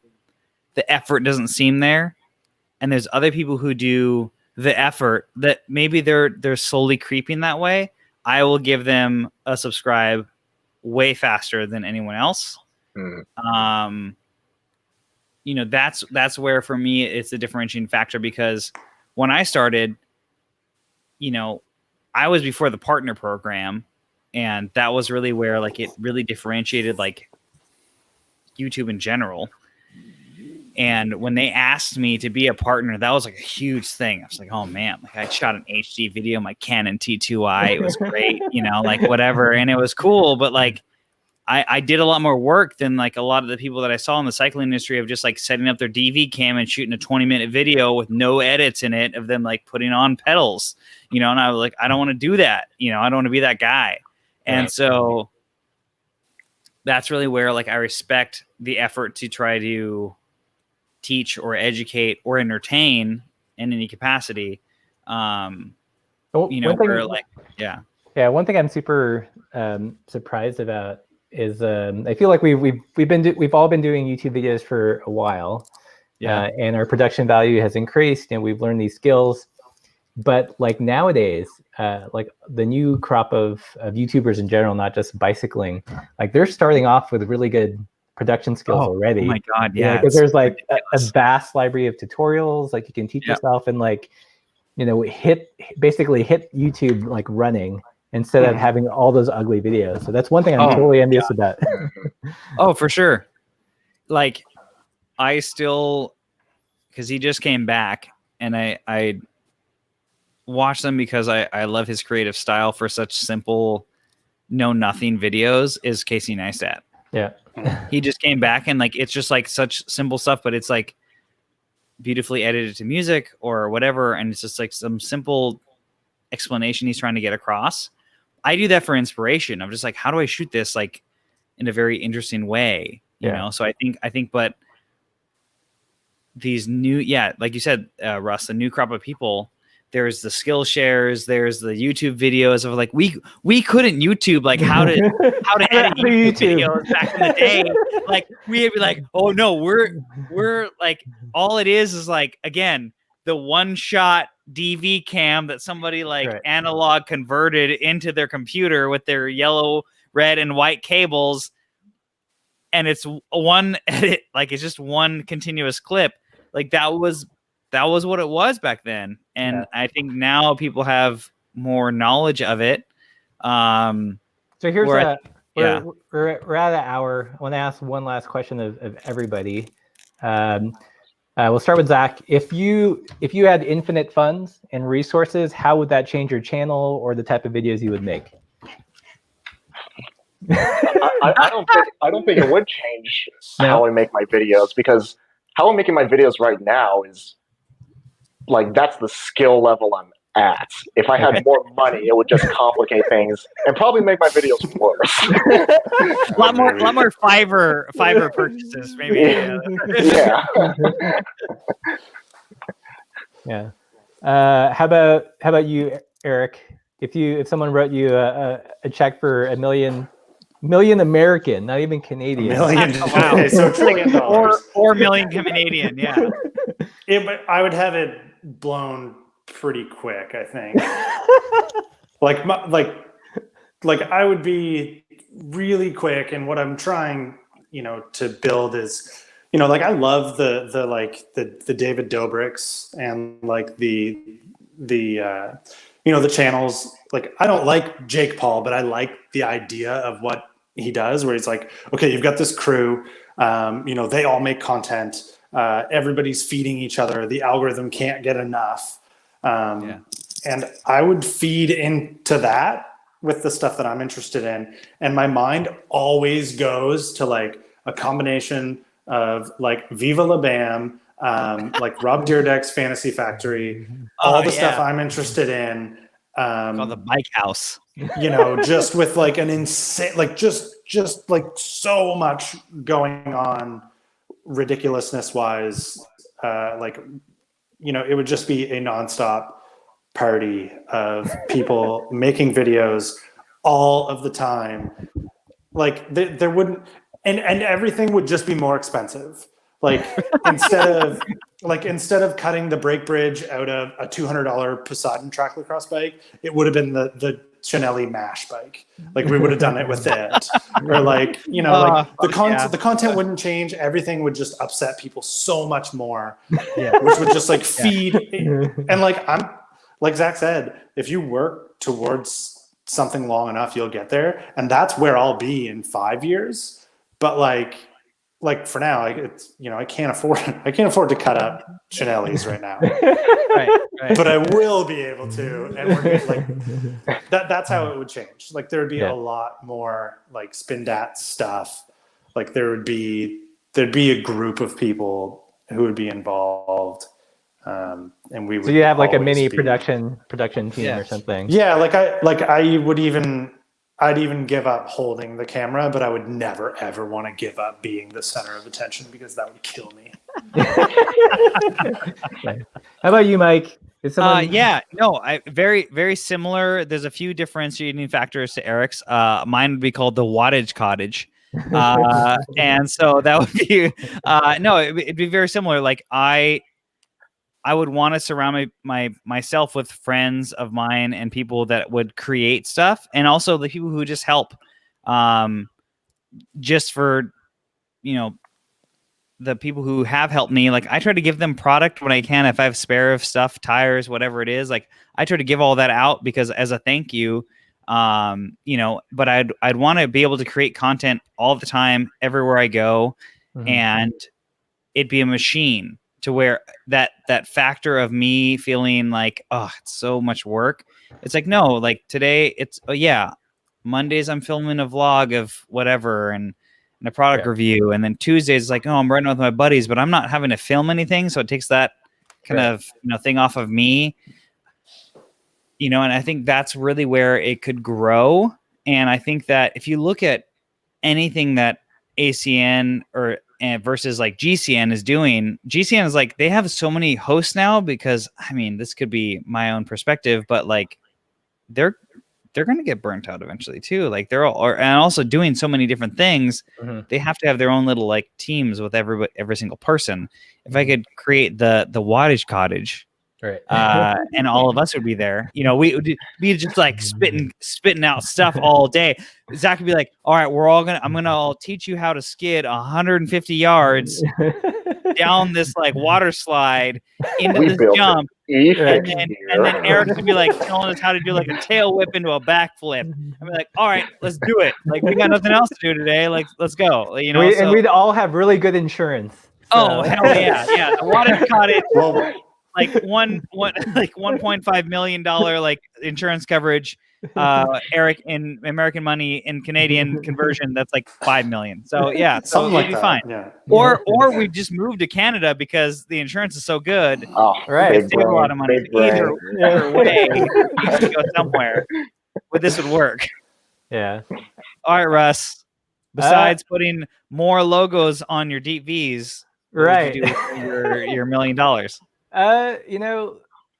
effort doesn't seem there. And there's other people who do the effort that maybe they're slowly creeping that way. I will give them a subscribe way faster than anyone else. That's where for me it's a differentiating factor, because when I started, I was before the partner program, and that was really where like it really differentiated like YouTube in general. And when they asked me to be a partner, that was like a huge thing. I was like, oh man, like I shot an HD video, my Canon T2i. It was great, like whatever. And it was cool. But like, I did a lot more work than like a lot of the people that I saw in the cycling industry of just like setting up their DV cam and shooting a 20-minute video with no edits in it of them like putting on pedals, and I was like, I don't want to do that. I don't want to be that guy. And so that's really where like I respect the effort to try to teach or educate or entertain in any capacity. One thing I'm super surprised about is I feel like we've all been doing YouTube videos for a while, and our production value has increased and we've learned these skills. But like nowadays, like the new crop of YouTubers in general, not just bicycling, like they're starting off with really good production skills already. Oh my God, Yeah, yeah. because there's like a ridiculous. vast library of tutorials, like you can teach Yep. yourself and like, you know, basically hit YouTube like running instead of having all those ugly videos. So that's one thing I'm totally envious about. Oh, for sure. Like I still, because he just came back, and I watch them because I love his creative style for such simple, know nothing videos. Is Casey Neistat? Yeah. He just came back, and like it's just like such simple stuff, but it's like beautifully edited to music or whatever, and it's just like some simple explanation he's trying to get across. I do that for inspiration. I'm just like, how do I shoot this like in a very interesting way? You know? So I think, but these new, like you said, Russ, the new crop of people, there's the skill shares, there's the YouTube videos of like, we couldn't YouTube like how to edit YouTube videos back in the day. Like we'd be like, oh no, we're like, all it is like, again, the one shot DV cam that somebody like analog converted into their computer with their yellow, red, and white cables. And it's one edit, like it's just one continuous clip. Like that was what it was back then. And I think now people have more knowledge of it. So here's we're at an hour. I want to ask one last question of everybody. We'll start with Zach. If you had infinite funds and resources, how would that change your channel or the type of videos you would make? I don't think it would change how I make my videos, because how I'm making my videos right now is like, that's the skill level I'm at. If I had more money, it would just complicate things and probably make my videos worse. a lot more Fiverr purchases, maybe. Yeah. How about you, Eric? If someone wrote you a check for $1 million American, not even Canadian. $1 million. Okay, so $1 trillion. Or million Canadian, yeah. I would have it blown pretty quick, I think. like I would be really quick, and what I'm trying, to build is, like I love the David Dobrik's and like the channels. Like I don't like Jake Paul, but I like the idea of what he does, where he's like, okay, you've got this crew, they all make content, everybody's feeding each other, the algorithm can't get enough. And I would feed into that with the stuff that I'm interested in. And my mind always goes to like a combination of like Viva La Bam, like Rob Dyrdek's Fantasy Factory, all the stuff I'm interested in. Called the Bike House. Just with like an insane, like just like so much going on ridiculousness wise. It would just be a nonstop party of people making videos all of the time. Like there wouldn't, and everything would just be more expensive. Like instead of cutting the brake bridge out of a $200 Poseidon track lacrosse bike, it would have been the Chinelli Mash bike. Like we would have done it with it, or like the content wouldn't change. Everything would just upset people so much more, which would just like feed. And like Zach said, if you work towards something long enough, you'll get there, and that's where I'll be in 5 years. But like for now, I can't afford to cut up Chinellis right now. Right. But I will be able to, and we're like that's how it would change. Like there would be a lot more like Spindat stuff. Like there'd be a group of people who would be involved, and we would. So you have like a mini production team or something. Yeah, I'd even give up holding the camera, but I would never, ever want to give up being the center of attention, because that would kill me. How about you, Mike? Very, very similar. There's a few differentiating factors to Eric's. Mine would be called the wattage cottage. And so that would be, it'd be very similar. Like I would want to surround myself with friends of mine and people that would create stuff, and also the people who just help, just for, the people who have helped me, like I try to give them product when I can. If I have spare of stuff, tires, whatever it is, like I try to give all that out because as a thank you, but I'd want to be able to create content all the time, everywhere I go. And it'd be a machine to where that factor of me feeling like, oh, it's so much work. It's like, no, like today it's, Mondays I'm filming a vlog of whatever and a product review. And then Tuesdays it's like, oh, I'm writing with my buddies, but I'm not having to film anything. So it takes that kind of, thing off of me, and I think that's really where it could grow. And I think that if you look at anything that ACN versus like GCN is doing, GCN is like, they have so many hosts now because, I mean, this could be my own perspective, but like they're going to get burnt out eventually too. Like they're all, and also doing so many different things, they have to have their own little like teams with every single person. If I could create the wattage cottage, right, and all of us would be there, we would be just like spitting out stuff all day. Zach would be like, all right, I'm going to all teach you how to skid 150 yards down this like water slide into this jump. And then Eric would be like telling us how to do like a tail whip into a backflip. I'd be like, all right, let's do it. Like we got nothing else to do today. Like, let's go. And we'd all have really good insurance. So. Oh, hell yeah. Yeah. The wattage cottage, like $1.5 million like insurance coverage. Eric, in American money, in Canadian conversion, that's like 5 million. So yeah, so something like be that. Fine. Yeah. Or we just moved to Canada because the insurance is so good. Oh, right. Save a lot of money. Either way, you can go somewhere. But this would work. Yeah. All right, Russ. Besides putting more logos on your deep V's, right, what would you do with your $1 million?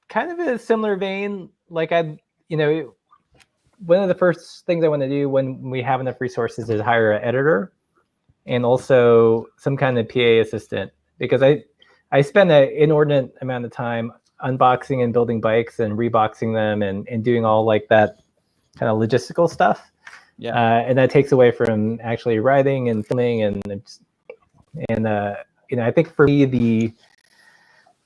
Kind of a similar vein. Like one of the first things I want to do when we have enough resources is hire an editor and also some kind of PA assistant, because I spend an inordinate amount of time unboxing and building bikes and reboxing them and doing all like that kind of logistical stuff. Yeah. And that takes away from actually writing and filming and I think for me the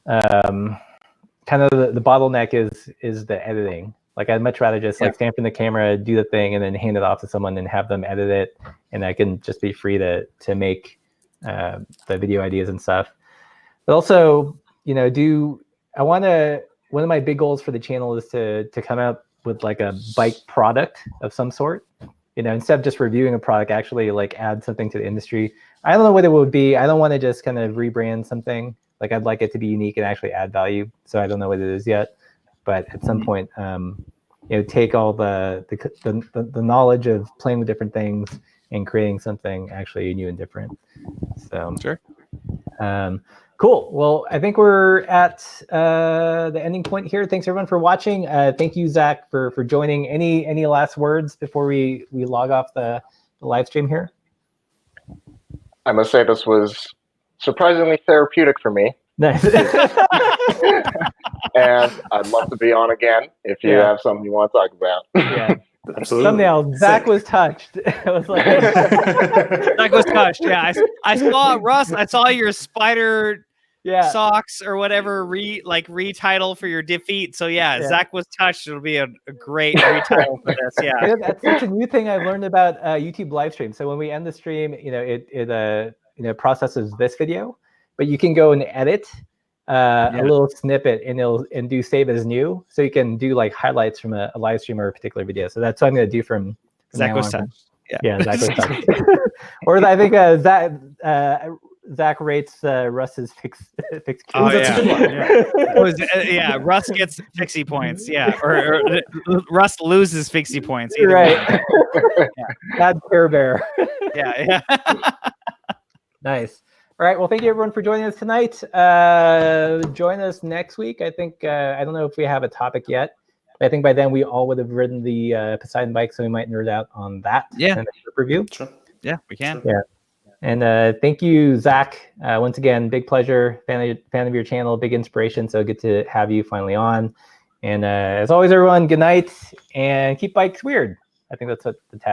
kind of the bottleneck is the editing. Like I'd much rather just like stand in the camera, do the thing, and then hand it off to someone and have them edit it, and I can just be free to make the video ideas and stuff. But also, one of my big goals for the channel is to come out with like a bike product of some sort. Instead of just reviewing a product, actually like add something to the industry. I don't know what it would be. I don't want to just kind of rebrand something. Like I'd like it to be unique and actually add value. So I don't know what it is yet. But at some point, take all the knowledge of playing with different things and creating something actually new and different. So sure. Cool. Well, I think we're at the ending point here. Thanks everyone for watching. Thank you, Zach, for joining. Any last words before we log off the live stream here? I must say this was surprisingly therapeutic for me. Nice. And I'd love to be on again if you have something you want to talk about. Yeah, absolutely. Thumbnail. Zach was touched. I was like, Zach was touched. Yeah, I saw Russ. I saw your spider socks or whatever retitle for your defeat. So Zach was touched. It'll be a great retitle for this. Yeah, that's such a new thing I've learned about YouTube live stream. So when we end the stream, it processes this video, but you can go and edit a little snippet and do save as new, so you can do like highlights from a live stream or a particular video. So that's what I'm going to do from Zach was touched. Yeah, Zach was touched. Or I think Zach rates Russ's fix. Oh yeah, Russ gets fixie points. Yeah, or Russ loses fixie points. Right. That's Care Bear. Yeah. Nice. All right. Well, thank you everyone for joining us tonight. Join us next week. I think I don't know if we have a topic yet. But I think by then we all would have ridden the Poseidon bike, so we might nerd out on that. Yeah. In the review. Sure. Yeah, we can. Yeah. And thank you, Zach. Once again, big pleasure. Fan of your channel. Big inspiration. So good to have you finally on. And as always, everyone, good night and keep bikes weird. I think that's what the tag